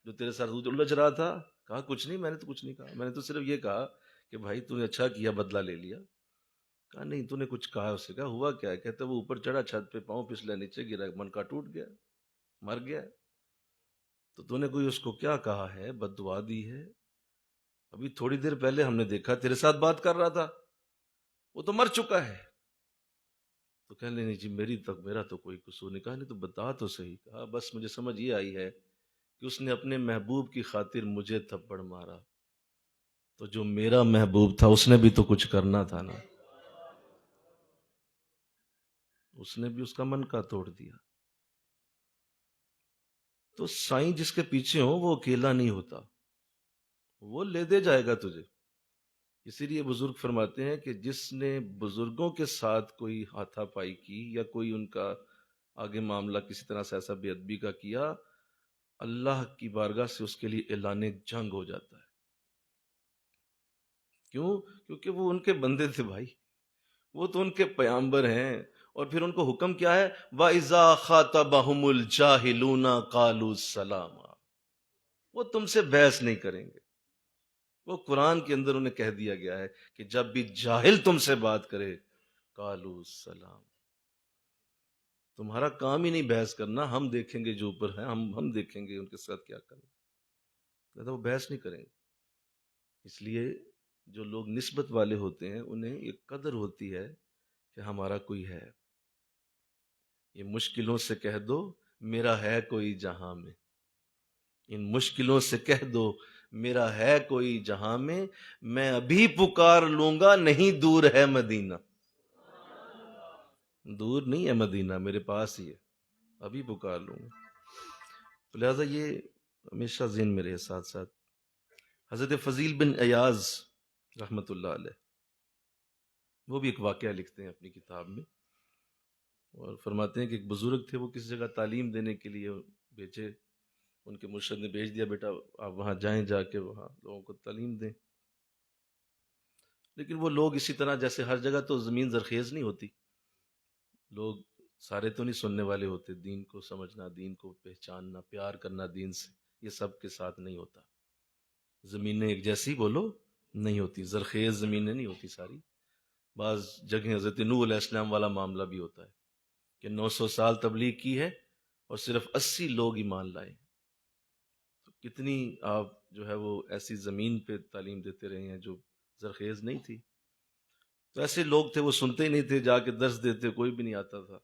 جو تیرے ساتھ الجھ رہا تھا۔ کہا کچھ نہیں، میں نے تو کچھ نہیں کہا، میں نے تو صرف یہ کہا کہ بھائی تو نے اچھا کیا بدلہ لے لیا۔ کہا نہیں تو نے کچھ کہا اس سے؟ کہا ہوا کیا ہے؟ کہتا وہ اوپر چڑھا چھت پہ، پاؤں پھسلا، نیچے گرا، من کا ٹوٹ گیا، مر گیا۔ تو نے کوئی اس کو کیا کہا ہے، بد دعا دی ہے؟ ابھی تھوڑی دیر پہلے ہم نے دیکھا تیرے ساتھ بات کر رہا تھا، وہ تو مر چکا ہے۔ تو کہنے نہیں جی میرا تو کوئی قصور نہیں۔ کہا نہیں تو بتا تو صحیح۔ کہا بس مجھے سمجھ یہ آئی ہے کہ اس نے اپنے محبوب کی خاطر مجھے تھپڑ مارا، تو جو میرا محبوب تھا اس نے بھی تو کچھ کرنا تھا نا، اس نے بھی اس کا من کا توڑ دیا۔ تو سائیں جس کے پیچھے ہو وہ اکیلا نہیں ہوتا، وہ لے دے جائے گا تجھے۔ اسی لیے بزرگ فرماتے ہیں کہ جس نے بزرگوں کے ساتھ کوئی ہاتھا پائی کی یا کوئی ان کا آگے معاملہ کسی طرح سے ایسا بے ادبی کا کیا، اللہ کی بارگاہ سے اس کے لیے اعلان جنگ ہو جاتا ہے۔ کیوں؟ کیونکہ وہ ان کے بندے تھے بھائی، وہ تو ان کے پیامبر ہیں، اور پھر ان کو حکم کیا ہے؟ وَإِذَا خَاطَبَهُمُ الْجَاهِلُونَ قَالُوا سَلَامًا، وہ تم سے بحث نہیں کریں گے۔ وہ قرآن کے اندر انہیں کہہ دیا گیا ہے کہ جب بھی جاہل تم سے بات کرے قالوا سلام، تمہارا کام ہی نہیں بحث کرنا، ہم دیکھیں گے جو اوپر ہیں، ہم دیکھیں گے ان کے ساتھ کیا کرنا، وہ بحث نہیں کریں گے۔ اس لیے جو لوگ نسبت والے ہوتے ہیں انہیں ایک قدر ہوتی ہے کہ ہمارا کوئی ہے۔ یہ مشکلوں سے کہہ دو میرا ہے کوئی جہاں میں، ان مشکلوں سے کہہ دو میرا ہے کوئی جہاں میں ابھی پکار لوں گا، نہیں دور ہے مدینہ، دور نہیں ہے مدینہ، میرے پاس ہی ہے، ابھی پکار لوں گا۔ تو لہذا یہ ہمیشہ ذہن میں رہے ساتھ ساتھ۔ حضرت فضیل بن ایاز رحمۃ اللہ علیہ، وہ بھی ایک واقعہ لکھتے ہیں اپنی کتاب میں، اور فرماتے ہیں کہ ایک بزرگ تھے، وہ کسی جگہ تعلیم دینے کے لیے بھیجے، ان کے مرشد نے بھیج دیا بیٹا آپ وہاں جائیں، جا کے وہاں لوگوں کو تعلیم دیں۔ لیکن وہ لوگ اسی طرح جیسے ہر جگہ تو زمین زرخیز نہیں ہوتی، لوگ سارے تو نہیں سننے والے ہوتے، دین کو سمجھنا، دین کو پہچاننا، پیار کرنا دین سے، یہ سب کے ساتھ نہیں ہوتا۔ زمینیں ایک جیسی بولو نہیں ہوتی، زرخیز زمینیں نہیں ہوتی ساری۔ بعض جگہیں حضرت نوح علیہ السلام والا معاملہ بھی ہوتا ہے کہ 900 سال تبلیغ کی ہے اور صرف 80 لوگ ایمان لائے۔ تو کتنی آپ جو ہے وہ ایسی زمین پہ تعلیم دیتے رہے ہیں جو زرخیز نہیں تھی۔ تو ایسے لوگ تھے، وہ سنتے ہی نہیں تھے، جا کے درس دیتے، کوئی بھی نہیں آتا تھا،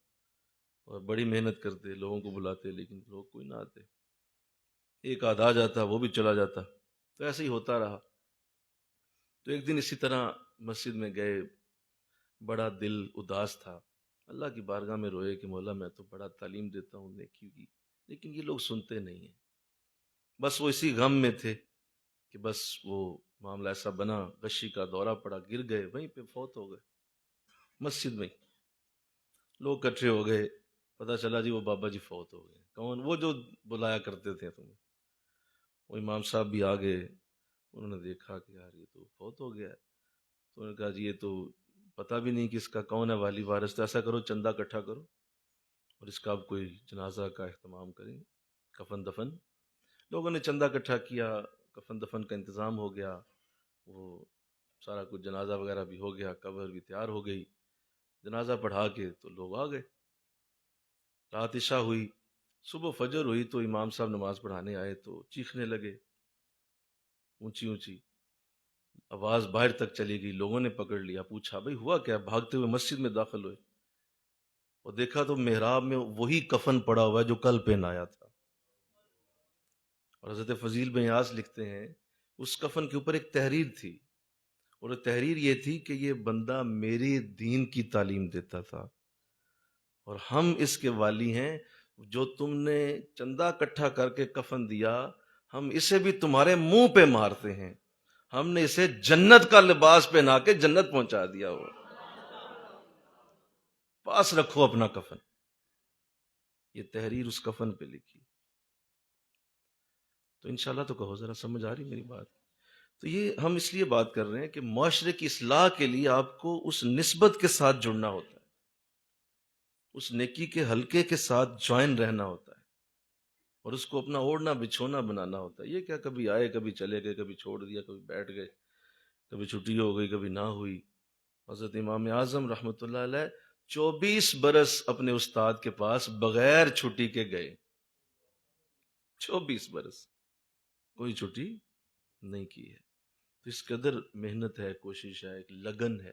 اور بڑی محنت کرتے، لوگوں کو بلاتے، لیکن لوگ کوئی نہ آتے، ایک آدھ آ جاتا وہ بھی چلا جاتا۔ تو ایسے ہی ہوتا رہا۔ تو ایک دن اسی طرح مسجد میں گئے، بڑا دل اداس تھا، اللہ کی بارگاہ میں روئے کہ مولا میں تو بڑا تعلیم دیتا ہوں نیکی کی، لیکن یہ لوگ سنتے نہیں ہیں. بس وہ اسی غم میں تھے کہ بس وہ معاملہ ایسا بنا، غشی کا دورہ پڑا، گر گئے، وہیں پہ فوت ہو گئے مسجد میں. لوگ اکٹھے ہو گئے، پتہ چلا جی وہ بابا جی فوت ہو گئے. کون؟ وہ جو بلایا کرتے تھے تمہیں. وہ امام صاحب بھی آ گئے، انہوں نے دیکھا کہ یار یہ تو فوت ہو گیا ہے. تو انہوں نے کہا جی یہ تو پتہ بھی نہیں کہ اس کا کون ہے والی وارث، تو ایسا کرو چندہ اکٹھا کرو اور اس کا اب کوئی جنازہ کا اہتمام کریں، کفن دفن. لوگوں نے چندہ اکٹھا کیا، کفن دفن کا انتظام ہو گیا، وہ سارا کچھ جنازہ وغیرہ بھی ہو گیا، قبر بھی تیار ہو گئی. جنازہ پڑھا کے تو لوگ آ گئے. رات عشاء ہوئی، صبح فجر ہوئی تو امام صاحب نماز پڑھانے آئے تو چیخنے لگے اونچی اونچی، آواز باہر تک چلی گئی. لوگوں نے پکڑ لیا، پوچھا بھئی ہوا کیا؟ بھاگتے ہوئے مسجد میں داخل ہوئے اور دیکھا تو محراب میں وہی کفن پڑا ہوا ہے جو کل پہنایا تھا. اور حضرت فضیل بن یاس لکھتے ہیں اس کفن کے اوپر ایک تحریر تھی، اور وہ تحریر یہ تھی کہ یہ بندہ میرے دین کی تعلیم دیتا تھا اور ہم اس کے والی ہیں. جو تم نے چندہ اکٹھا کر کے کفن دیا، ہم اسے بھی تمہارے منہ پہ مارتے ہیں، ہم نے اسے جنت کا لباس پہنا کے جنت پہنچا دیا. ہو پاس رکھو اپنا کفن. یہ تحریر اس کفن پہ لکھی. تو انشاءاللہ تو کہو ذرا سمجھ آ رہی میری بات؟ تو یہ ہم اس لیے بات کر رہے ہیں کہ معاشرے کی اصلاح کے لیے آپ کو اس نسبت کے ساتھ جڑنا ہوتا ہے، اس نیکی کے حلقے کے ساتھ جوائن رہنا ہوتا ہے اور اس کو اپنا اوڑھنا بچھونا بنانا ہوتا ہے. یہ کیا کبھی آئے کبھی چلے گئے، کبھی چھوڑ دیا کبھی بیٹھ گئے، کبھی چھٹی ہو گئی کبھی نہ ہوئی. حضرت امام اعظم رحمۃ اللہ علیہ 24 برس اپنے استاد کے پاس بغیر چھٹی کے گئے. 24 برس کوئی چھٹی نہیں کی ہے. تو اس قدر محنت ہے، کوشش ہے، ایک لگن ہے،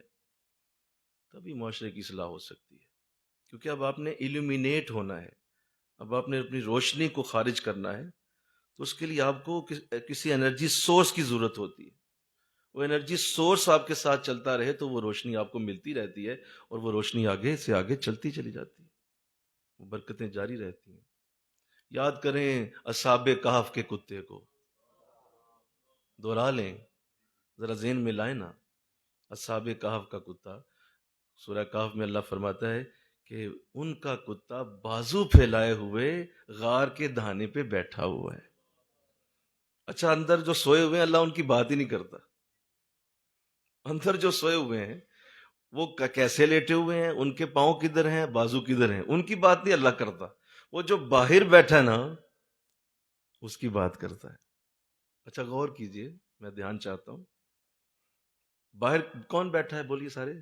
تبھی معاشرے کی اصلاح ہو سکتی ہے. کیونکہ اب آپ نے ایلومینیٹ ہونا ہے، اب آپ نے اپنی روشنی کو خارج کرنا ہے، تو اس کے لیے آپ کو کسی انرجی سورس کی ضرورت ہوتی ہے. وہ انرجی سورس آپ کے ساتھ چلتا رہے تو وہ روشنی آپ کو ملتی رہتی ہے اور وہ روشنی آگے سے آگے چلتی چلی جاتی ہے، وہ برکتیں جاری رہتی ہیں. یاد کریں اصحاب کہف کے کتے کو، دوہرا لیں، ذرا ذہن میں لائیں نا. اصحاب کہف کا کتا، سورہ کہف میں اللہ فرماتا ہے کہ ان کا کتا بازو پھیلائے ہوئے غار کے دہانے پہ بیٹھا ہوا ہے. اچھا اندر جو سوئے ہوئے ہیں اللہ ان کی بات ہی نہیں کرتا. اندر جو سوئے ہوئے ہیں وہ کیسے لیٹے ہوئے ہیں، ان کے پاؤں کدھر ہیں، بازو کدھر ہیں، ان کی بات نہیں اللہ کرتا. وہ جو باہر بیٹھا ہے نا اس کی بات کرتا ہے. اچھا غور کیجئے، میں دھیان چاہتا ہوں. باہر کون بیٹھا ہے؟ بولیے سارے،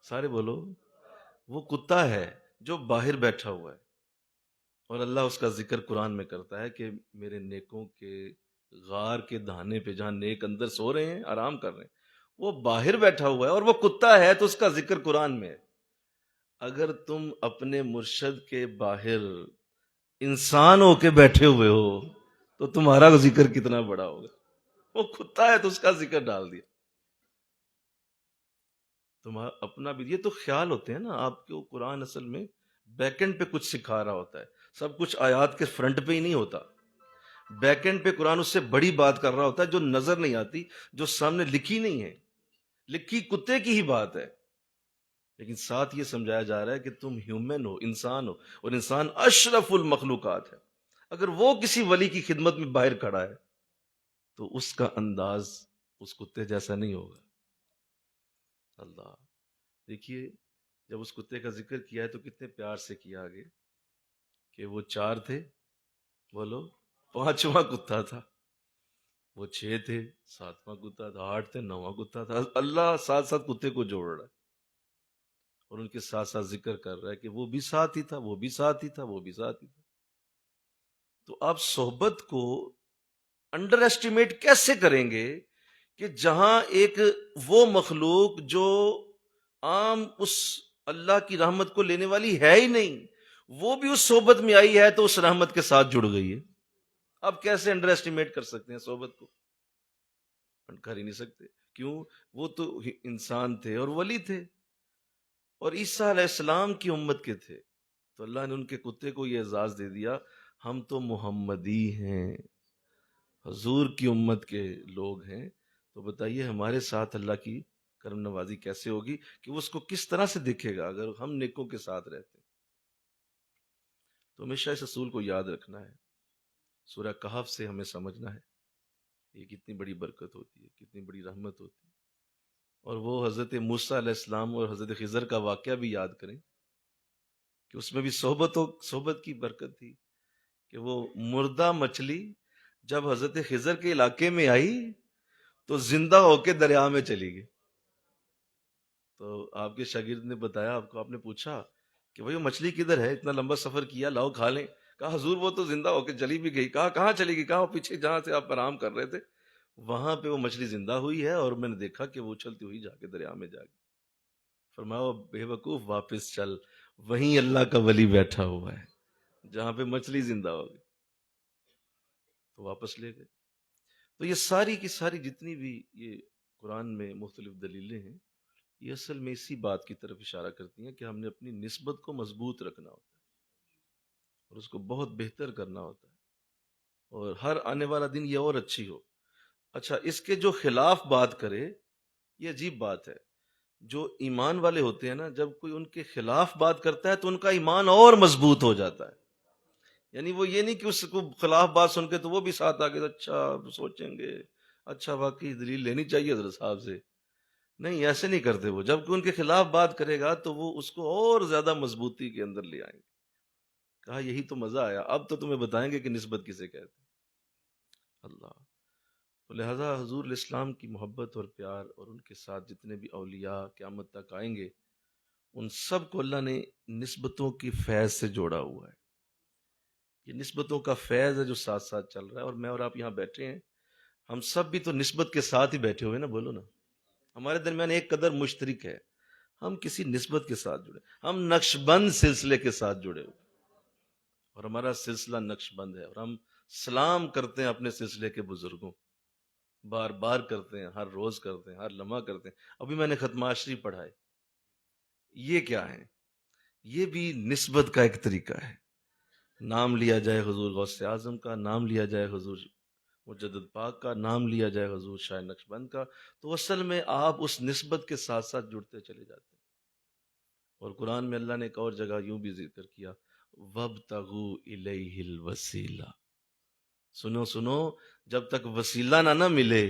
سارے بولو. وہ کتا ہے جو باہر بیٹھا ہوا ہے، اور اللہ اس کا ذکر قرآن میں کرتا ہے کہ میرے نیکوں کے غار کے دہانے پہ، جہاں نیک اندر سو رہے ہیں آرام کر رہے ہیں، وہ باہر بیٹھا ہوا ہے اور وہ کتا ہے تو اس کا ذکر قرآن میں ہے. اگر تم اپنے مرشد کے باہر انسان ہو کے بیٹھے ہوئے ہو تو تمہارا ذکر کتنا بڑا ہوگا. وہ کتا ہے تو اس کا ذکر ڈال دیا. تمہارا اپنا بھی یہ تو خیال ہوتے ہیں نا آپ کو. قرآن اصل میں بیک اینڈ پہ کچھ سکھا رہا ہوتا ہے، سب کچھ آیات کے فرنٹ پہ ہی نہیں ہوتا. بیک اینڈ پہ قرآن اس سے بڑی بات کر رہا ہوتا ہے جو نظر نہیں آتی، جو سامنے لکھی نہیں ہے. لکھی کتے کی ہی بات ہے، لیکن ساتھ یہ سمجھایا جا رہا ہے کہ تم ہیومن ہو، انسان ہو، اور انسان اشرف المخلوقات ہے. اگر وہ کسی ولی کی خدمت میں باہر کھڑا ہے تو اس کا انداز اس کتے جیسا نہیں ہوگا. اللہ دیکھیے، جب اس کتے کا ذکر کیا ہے تو کتنے پیار سے کیا آگے کہ وہ 4 تھے، بولو 5واں کتا تھا، وہ 6 تھے، 7واں کتا تھا، 8 تھے، 9واں کتا تھا. اللہ ساتھ ساتھ کتے کو جوڑ رہا ہے اور ان کے ساتھ ساتھ ذکر کر رہا ہے کہ وہ بھی ساتھ ہی تھا، وہ بھی ساتھ ہی تھا، وہ بھی ساتھ ہی تھا. تو آپ صحبت کو انڈر ایسٹیمیٹ کیسے کریں گے کہ جہاں ایک وہ مخلوق جو عام اس اللہ کی رحمت کو لینے والی ہے ہی نہیں، وہ بھی اس صحبت میں آئی ہے تو اس رحمت کے ساتھ جڑ گئی ہے. آپ کیسے انڈر ایسٹیمیٹ کر سکتے ہیں صحبت کو؟ کر ہی نہیں سکتے. کیوں؟ وہ تو انسان تھے اور ولی تھے. اور عیسیٰ علیہ السلام کی امت کے تھے، تو اللہ نے ان کے کتے کو یہ اعزاز دے دیا، ہم تو محمدی ہیں، حضور کی امت کے لوگ ہیں، تو بتائیے ہمارے ساتھ اللہ کی کرم نوازی کیسے ہوگی، کہ وہ اس کو کس طرح سے دیکھے گا اگر ہم نیکوں کے ساتھ رہتے ہیں۔ تو ہمیشہ اس اصول کو یاد رکھنا ہے، سورہ کہف سے ہمیں سمجھنا ہے یہ کتنی بڑی برکت ہوتی ہے، کتنی بڑی رحمت ہوتی ہے۔ اور وہ حضرت موسیٰ علیہ السلام اور حضرت خضر کا واقعہ بھی یاد کریں کہ اس میں بھی صحبت کی برکت تھی، کہ وہ مردہ مچھلی جب حضرت خضر کے علاقے میں آئی تو زندہ ہو کے دریا میں چلی گئی۔ تو آپ کے شاگرد نے بتایا آپ کو، آپ نے پوچھا کہ بھئی وہ مچھلی کدھر ہے، اتنا لمبا سفر کیا، لاؤ کھا لیں۔ کہا حضور وہ تو زندہ ہو کے چلی بھی گئی۔ کہا کہاں چلی گئی؟ کہا وہ پیچھے جہاں سے آپ آرام کر رہے تھے وہاں پہ وہ مچھلی زندہ ہوئی ہے، اور میں نے دیکھا کہ وہ اچھلتی ہوئی جا کے دریا میں جا گئی۔ فرمایا بے وقوف واپس چل، وہیں اللہ کا ولی بیٹھا ہوا ہے جہاں پہ مچھلی زندہ ہو گئی۔ تو واپس لے گئے۔ تو یہ ساری کی ساری جتنی بھی یہ قرآن میں مختلف دلیلیں ہیں، یہ اصل میں اسی بات کی طرف اشارہ کرتی ہیں کہ ہم نے اپنی نسبت کو مضبوط رکھنا ہوتا ہے اور اس کو بہت بہتر کرنا ہوتا ہے، اور ہر آنے والا دن یہ اور اچھی ہو۔ اچھا، اس کے جو خلاف بات کرے یہ عجیب بات ہے۔ جو ایمان والے ہوتے ہیں نا، جب کوئی ان کے خلاف بات کرتا ہے تو ان کا ایمان اور مضبوط ہو جاتا ہے۔ یعنی وہ یہ نہیں کہ اس کو خلاف بات سن کے تو وہ بھی ساتھ آ کے اچھا سوچیں گے، اچھا واقعی دلیل لینی چاہیے حضرت صاحب سے، نہیں ایسے نہیں کرتے وہ۔ جب کوئی ان کے خلاف بات کرے گا تو وہ اس کو اور زیادہ مضبوطی کے اندر لے آئیں گے۔ کہا یہی تو مزہ آیا، اب تو تمہیں بتائیں گے کہ نسبت کسے کہتے ہیں۔ اللہ، تو لہذا حضور علیہ السلام کی محبت اور پیار اور ان کے ساتھ جتنے بھی اولیاء قیامت تک آئیں گے، ان سب کو اللہ نے نسبتوں کی فیض سے جوڑا ہوا ہے۔ یہ نسبتوں کا فیض ہے جو ساتھ ساتھ چل رہا ہے، اور میں اور آپ یہاں بیٹھے ہیں، ہم سب بھی تو نسبت کے ساتھ ہی بیٹھے ہوئے نا، بولو نا۔ ہمارے درمیان ایک قدر مشترک ہے، ہم کسی نسبت کے ساتھ جڑے، ہم نقش بند سلسلے کے ساتھ جڑے ہوئے، اور ہمارا سلسلہ نقش بند ہے، اور ہم سلام کرتے ہیں اپنے سلسلے کے بزرگوں، بار بار کرتے ہیں، ہر روز کرتے ہیں، ہر لمحہ کرتے ہیں۔ ابھی میں نے ختم عشری پڑھائے، یہ کیا ہے؟ یہ بھی نسبت کا ایک طریقہ ہے۔ نام لیا جائے حضور غوث اعظم کا، نام لیا جائے حضور مجدد پاک کا، نام لیا جائے حضور شاہ نقشبند کا، تو اصل میں آپ اس نسبت کے ساتھ ساتھ جڑتے چلے جاتے ہیں۔ اور قرآن میں اللہ نے ایک اور جگہ یوں بھی ذکر کیا، وَابْتَغُوا إِلَيْهِ الْوَسِيلَةَ۔ سنو سنو، جب تک وسیلہ نہ ملے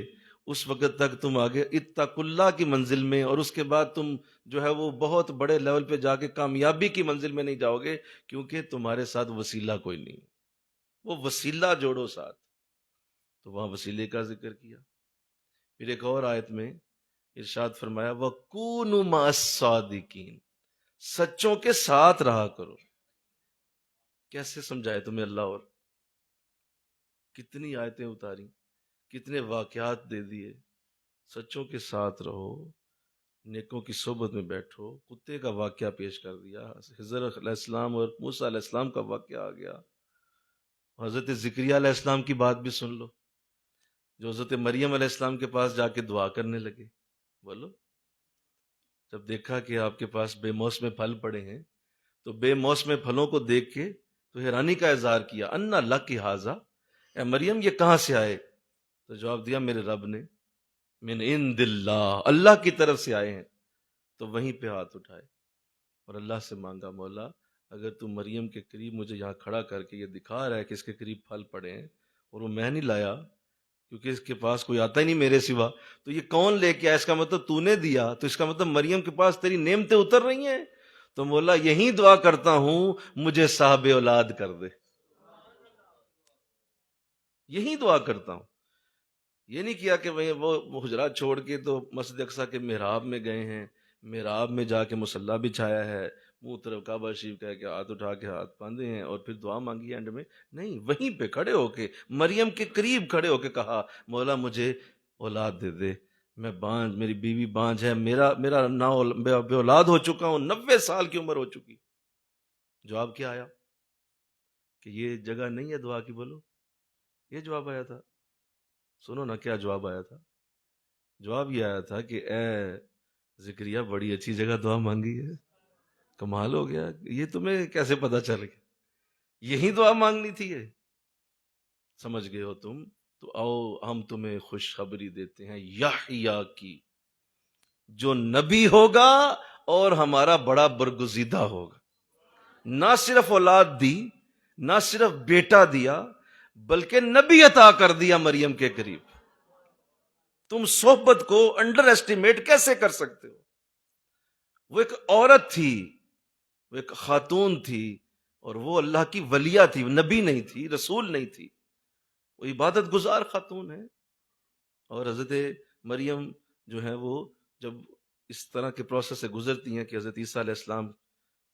اس وقت تک تم آگے اتقوا اللہ کی منزل میں، اور اس کے بعد تم جو ہے وہ بہت بڑے لیول پہ جا کے کامیابی کی منزل میں نہیں جاؤ گے، کیونکہ تمہارے ساتھ وسیلہ کوئی نہیں۔ وہ وسیلہ جوڑو ساتھ، تو وہاں وسیلے کا ذکر کیا۔ پھر ایک اور آیت میں ارشاد فرمایا وَكُونُوا مَعَ الصَّادِقِينَ، سچوں کے ساتھ رہا کرو۔ کیسے سمجھائے تمہیں اللہ؟ اور کتنی آیتیں اتاری، کتنے واقعات دے دیے۔ سچوں کے ساتھ رہو، نیکوں کی صحبت میں بیٹھو۔ کتے کا واقعہ پیش کر دیا، خضر علیہ السلام اور موسیٰ علیہ السلام کا واقعہ آ گیا۔ حضرت زکریا علیہ السلام کی بات بھی سن لو، جو حضرت مریم علیہ السلام کے پاس جا کے دعا کرنے لگے۔ بولو، جب دیکھا کہ آپ کے پاس بے موسم پھل پڑے ہیں تو بے موسم پھلوں کو دیکھ کے تو حیرانی کا اظہار کیا، انا لکی ھذا، اے مریم یہ کہاں سے آئے؟ تو جواب دیا میرے رب نے، من عند اللہ، اللہ کی طرف سے آئے ہیں۔ تو وہیں پہ ہاتھ اٹھائے اور اللہ سے مانگا، مولا اگر تو مریم کے قریب مجھے یہاں کھڑا کر کے یہ دکھا رہا ہے کہ اس کے قریب پھل پڑے ہیں اور وہ میں نہیں لایا کیونکہ اس کے پاس کوئی آتا ہی نہیں میرے سوا، تو یہ کون لے کے آیا؟ اس کا مطلب تو نے دیا، تو اس کا مطلب مریم کے پاس تیری نعمتیں اتر رہی ہیں۔ تو مولا یہی دعا کرتا ہوں مجھے صاحب اولاد کر دے، یہی دعا کرتا ہوں۔ یہ نہیں کیا کہ وہ حجرات چھوڑ کے تو مسجد اقصیٰ کے محراب میں گئے ہیں، محراب میں جا کے مصلی بچھایا ہے، منہ طرف کعبہ شریف کہہ کے ہاتھ اٹھا کے ہاتھ باندھے ہیں اور پھر دعا مانگی اینڈ میں، نہیں، وہیں پہ کھڑے ہو کے مریم کے قریب کھڑے ہو کے کہا مولا مجھے اولاد دے دے، میں بانجھ، میری بیوی بانجھ ہے، میرا نا بے اولاد ہو چکا ہوں، 90 سال کی عمر ہو چکی۔ جواب کیا آیا؟ کہ یہ جگہ نہیں ہے دعا کی، بولو، یہ جواب آیا تھا۔ سنو نا کیا جواب آیا تھا۔ جواب یہ آیا تھا کہ اے زکریا بڑی اچھی جگہ دعا مانگی ہے، کمال ہو گیا، یہ تمہیں کیسے پتا چل گیا؟ یہی دعا مانگنی تھی یہ؟ سمجھ گئے ہو تم؟ تو آؤ ہم تمہیں خوشخبری دیتے ہیں یحییٰ کی، جو نبی ہوگا اور ہمارا بڑا برگزیدہ ہوگا. نہ صرف اولاد دی، نہ صرف بیٹا دیا، بلکہ نبی عطا کر دیا مریم کے قریب. تم صحبت کو انڈر ایسٹیمیٹ کیسے کر سکتے ہو؟ وہ ایک عورت تھی، وہ ایک خاتون تھی، اور وہ اللہ کی ولیہ تھی، نبی نہیں تھی، رسول نہیں تھی، وہ عبادت گزار خاتون ہے. اور حضرت مریم جو ہے وہ جب اس طرح کے پروسیس سے گزرتی ہیں کہ حضرت عیسیٰ علیہ السلام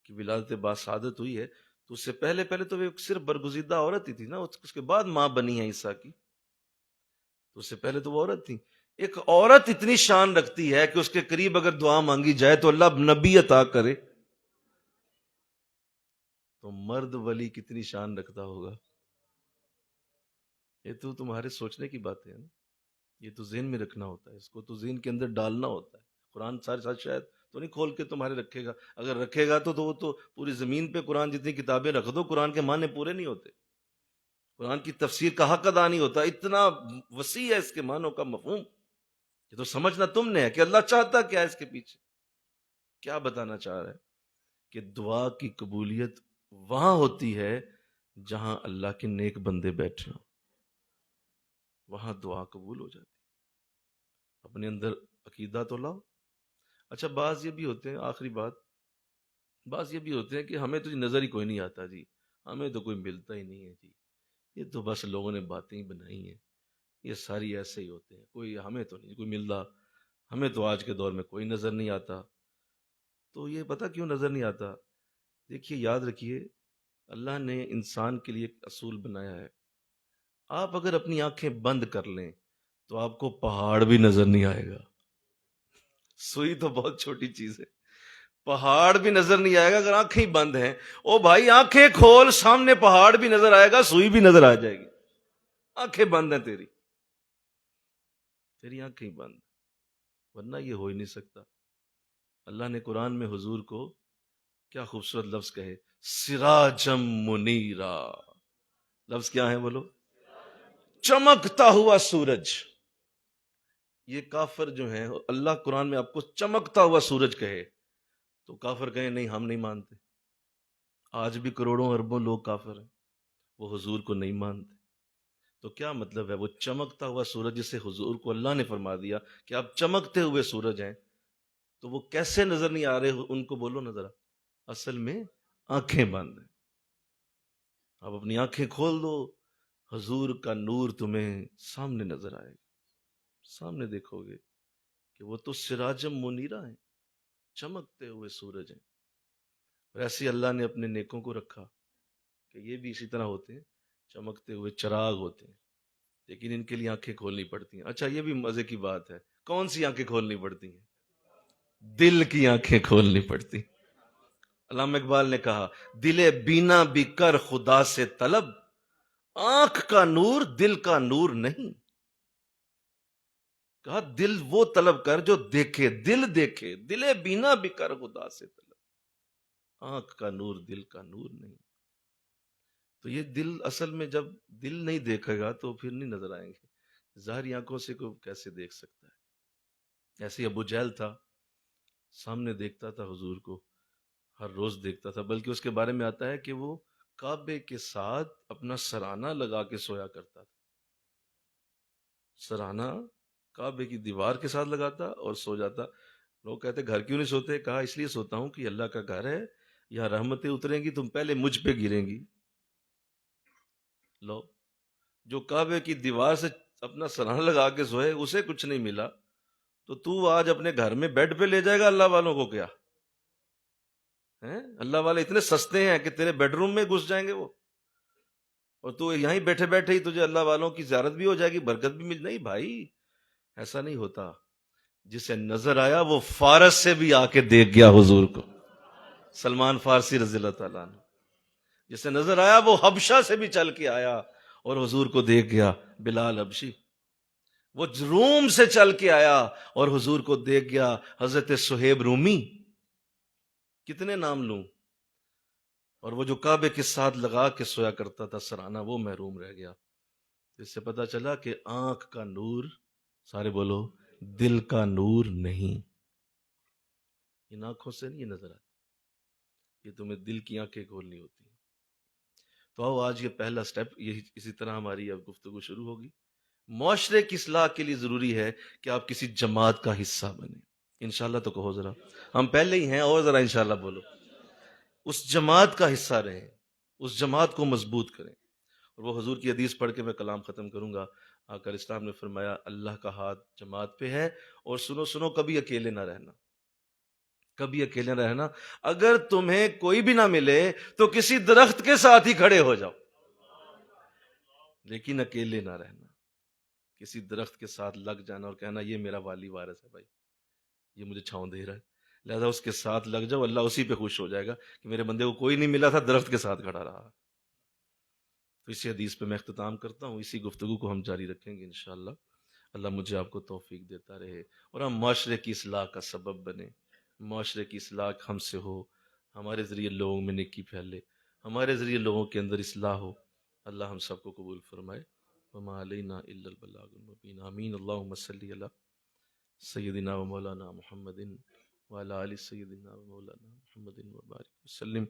کی ولادت بعد شہادت ہوئی ہے، تو اس سے پہلے تو وہ صرف برگزیدہ عورت ہی تھی نا، اس کے بعد ماں بنی ہے عیسیٰ کی. تو اس سے پہلے تو وہ عورت تھی. ایک عورت اتنی شان رکھتی ہے کہ اس کے قریب اگر دعا مانگی جائے تو اللہ نبی عطا کرے، تو مرد ولی کتنی شان رکھتا ہوگا؟ یہ تو تمہارے سوچنے کی باتیں ہیں نا، یہ تو ذہن میں رکھنا ہوتا ہے، اس کو تو ذہن کے اندر ڈالنا ہوتا ہے. قرآن سارے ساتھ شاید تو نہیں کھول کے تمہارے رکھے گا، اگر رکھے گا تو وہ تو پوری زمین پہ قرآن جتنی کتابیں رکھ دو، قرآن کے معنی پورے نہیں ہوتے، قرآن کی تفسیر کا حق ادا نہیں ہوتا. اتنا وسیع ہے اس کے معنوں کا مفہوم. یہ تو سمجھنا تم نے ہے کہ اللہ چاہتا کیا ہے اس کے پیچھے، کیا بتانا چاہ رہا ہے کہ دعا کی قبولیت وہاں ہوتی ہے جہاں اللہ کے نیک بندے بیٹھے ہوں، وہاں دعا قبول ہو جاتی. اپنے اندر عقیدہ تو لاؤ. اچھا بعض یہ بھی ہوتے ہیں، آخری بات، بعض یہ بھی ہوتے ہیں کہ ہمیں تو نظر ہی کوئی نہیں آتا جی، ہمیں تو کوئی ملتا ہی نہیں ہے جی، یہ تو بس لوگوں نے باتیں ہی بنائی ہیں، یہ ساری ایسے ہی ہوتے ہیں، کوئی ہمیں تو نہیں کوئی ملتا، ہمیں تو آج کے دور میں کوئی نظر نہیں آتا. تو یہ پتہ کیوں نظر نہیں آتا؟ دیکھیے یاد رکھیے، اللہ نے انسان کے لیے ایک اصول بنایا ہے. آپ اگر اپنی آنکھیں بند کر لیں تو آپ کو پہاڑ بھی نظر نہیں آئے گا. سوئی تو بہت چھوٹی چیز ہے، پہاڑ بھی نظر نہیں آئے گا اگر آنکھیں بند ہیں. او بھائی آنکھیں کھول، سامنے پہاڑ بھی نظر آئے گا، سوئی بھی نظر آ جائے گی. آنکھیں بند ہیں تیری آنکھیں بند، ورنہ یہ ہو ہی نہیں سکتا. اللہ نے قرآن میں حضور کو کیا خوبصورت لفظ کہے، سراجم منیرا. لفظ کیا ہے بولو؟ چمکتا ہوا سورج. یہ کافر جو ہیں، اللہ قرآن میں آپ کو چمکتا ہوا سورج کہے تو کافر کہیں نہیں ہم نہیں مانتے. آج بھی کروڑوں اربوں لوگ کافر ہیں، وہ حضور کو نہیں مانتے. تو کیا مطلب ہے؟ وہ چمکتا ہوا سورج جسے حضور کو اللہ نے فرما دیا کہ آپ چمکتے ہوئے سورج ہیں، تو وہ کیسے نظر نہیں آ رہے ان کو بولو نظر. اصل میں آنکھیں بند ہیں. آپ اپنی آنکھیں کھول دو، حضور کا نور تمہیں سامنے نظر آئے گا، سامنے دیکھو گے کہ وہ تو سراجم منیرا ہیں، چمکتے ہوئے سورج ہیں. اور ایسے اللہ نے اپنے نیکوں کو رکھا کہ یہ بھی اسی طرح ہوتے ہیں، چمکتے ہوئے چراغ ہوتے ہیں، لیکن ان کے لیے آنکھیں کھولنی پڑتی ہیں. اچھا یہ بھی مزے کی بات ہے، کون سی آنکھیں کھولنی پڑتی ہیں؟ دل کی آنکھیں کھولنی پڑتی. علامہ اقبال نے کہا، دل بینا بھی کر خدا سے طلب، آنکھ کا نور دل کا نور نہیں. کہا دل وہ طلب کر جو دیکھے، دل دیکھے. دل بینا بھی کر خدا سے طلب، آنکھ کا نور دل کا نور نہیں. تو یہ دل اصل میں جب دل نہیں دیکھے گا تو پھر نہیں نظر آئیں گے. ظاہری آنکھوں سے کوئی کیسے دیکھ سکتا ہے؟ ایسے ابو جہل تھا، سامنے دیکھتا تھا حضور کو، ہر روز دیکھتا تھا، بلکہ اس کے بارے میں آتا ہے کہ وہ کعبے کے ساتھ اپنا سرانہ لگا کے سویا کرتا تھا. سرانہ کعبے کی دیوار کے ساتھ لگاتا اور سو جاتا. لوگ کہتے گھر کیوں نہیں سوتے؟ کہا اس لیے سوتا ہوں کہ اللہ کا گھر ہے، یہاں رحمتیں اتریں گی تم پہلے مجھ پہ گریں گی. لو جو کعبے کی دیوار سے اپنا سرانہ لگا کے سوئے اسے کچھ نہیں ملا، تو آج اپنے گھر میں بیڈ پہ لے جائے گا اللہ والوں کو کیا؟ اللہ والے اتنے سستے ہیں کہ تیرے بیڈ روم میں گھس جائیں گے وہ، اور تو یہیں بیٹھے بیٹھے ہی تجھے اللہ والوں کی زیارت بھی ہو جائے گی، برکت بھی مل. نہیں بھائی، ایسا نہیں ہوتا. جسے نظر آیا وہ فارس سے بھی آ کے دیکھ گیا حضور کو، سلمان فارسی رضی اللہ تعالیٰ عنہ. جسے نظر آیا وہ حبشہ سے بھی چل کے آیا اور حضور کو دیکھ گیا. بلال حبشی وہ روم سے چل کے آیا اور حضور کو دیکھ گیا. حضرت صہیب رومی کتنے نام لوں؟ اور وہ جو کعبے کے ساتھ لگا کے سویا کرتا تھا سرانہ، وہ محروم رہ گیا۔ اس سے پتہ چلا کہ آنکھ کا نور، سارے بولو، دل کا نور نہیں۔ ان آنکھوں سے نہیں نظر آتی، یہ تمہیں دل کی آنکھیں کھولنی ہوتی ہیں۔ تو آؤ آج یہ پہلا سٹیپ، یہی اسی طرح ہماری اب گفتگو شروع ہوگی۔ معاشرے کی اصلاح کے لیے ضروری ہے کہ آپ کسی جماعت کا حصہ بنیں۔ انشاءاللہ تو کہو ذرا، ہم پہلے ہی ہیں، اور ذرا انشاءاللہ بولو۔ اس جماعت کا حصہ رہیں، اس جماعت کو مضبوط کریں۔ اور وہ حضور کی حدیث پڑھ کے میں کلام ختم کروں گا۔ آقا اسلام نے فرمایا اللہ کا ہاتھ جماعت پہ ہے، اور سنو سنو، کبھی اکیلے نہ رہنا، کبھی اکیلے نہ رہنا۔ اگر تمہیں کوئی بھی نہ ملے تو کسی درخت کے ساتھ ہی کھڑے ہو جاؤ، لیکن اکیلے نہ رہنا۔ کسی درخت کے ساتھ لگ جانا اور کہنا یہ میرا والی وارث ہے بھائی، یہ مجھے چھاؤں دے رہا ہے، لہذا اس کے ساتھ لگ جاؤ، اللہ اسی پہ خوش ہو جائے گا کہ میرے بندے کو کوئی نہیں ملا تھا، درخت کے ساتھ کھڑا رہا۔ تو اسی حدیث پہ میں اختتام کرتا ہوں، اسی گفتگو کو ہم جاری رکھیں گے انشاءاللہ۔ اللہ مجھے آپ کو توفیق دیتا رہے، اور ہم معاشرے کی اصلاح کا سبب بنیں، معاشرے کی اصلاح ہم سے ہو، ہمارے ذریعے لوگوں میں نیکی پھیلے، ہمارے ذریعے لوگوں کے اندر اصلاح ہو۔ اللہ ہم سب کو قبول فرمائے۔ وما علینا الا البلاغ المبین۔ آمین۔ اللہم صلی علی سیدنا و مولانا محمد وعلی آل سیدنا و مولانا محمد وبارک وسلم۔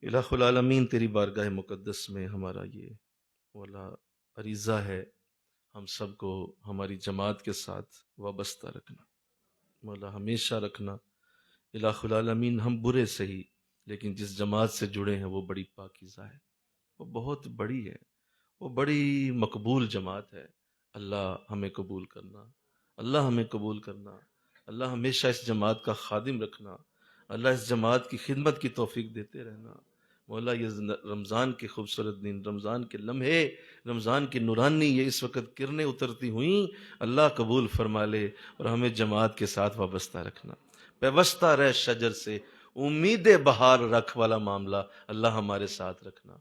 الہ العالمین، تیری بارگاہ مقدس میں ہمارا یہ مولا عریضہ ہے، ہم سب کو ہماری جماعت کے ساتھ وابستہ رکھنا، مولا ہمیشہ رکھنا۔ الہ العالمین، ہم برے سہی، لیکن جس جماعت سے جڑے ہیں وہ بڑی پاکیزہ ہے، وہ بہت بڑی ہے، وہ بڑی مقبول جماعت ہے۔ اللہ ہمیں قبول کرنا، اللہ ہمیں قبول کرنا، اللہ ہمیشہ اس جماعت کا خادم رکھنا، اللہ اس جماعت کی خدمت کی توفیق دیتے رہنا۔ مولا یہ رمضان کے خوبصورت دن، رمضان کے لمحے، رمضان کی نورانی یہ اس وقت کرنیں اترتی ہوئیں، اللہ قبول فرما لے، اور ہمیں جماعت کے ساتھ وابستہ رکھنا۔ پیوستہ رہ شجر سے، امید بہار رکھ والا معاملہ اللہ ہمارے ساتھ رکھنا۔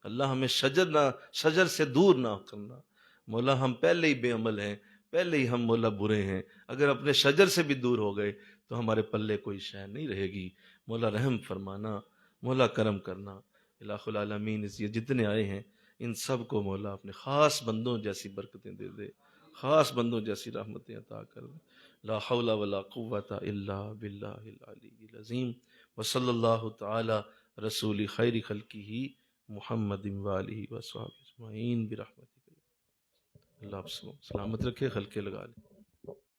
اللہ ہمیں شجر سے دور نہ کرنا۔ مولا ہم پہلے ہی بے عمل ہیں، پہلے ہی ہم مولا برے ہیں، اگر اپنے شجر سے بھی دور ہو گئے تو ہمارے پلے کوئی شے نہیں رہے گی۔ مولا رحم فرمانا، مولا کرم کرنا۔ الہ العالمین، اس یہ جتنے آئے ہیں ان سب کو مولا اپنے خاص بندوں جیسی برکتیں دے دے، خاص بندوں جیسی رحمتیں عطا کر دے۔ لا حول ولا قوت الا باللہ العلی العظیم۔ وصلی اللہ تعالی رسول خیر خلقہ محمد وآلہ وصحبہ اجمعین برحمتک۔ اللہ آپ سلامت رکھے، خلقے لگا لے۔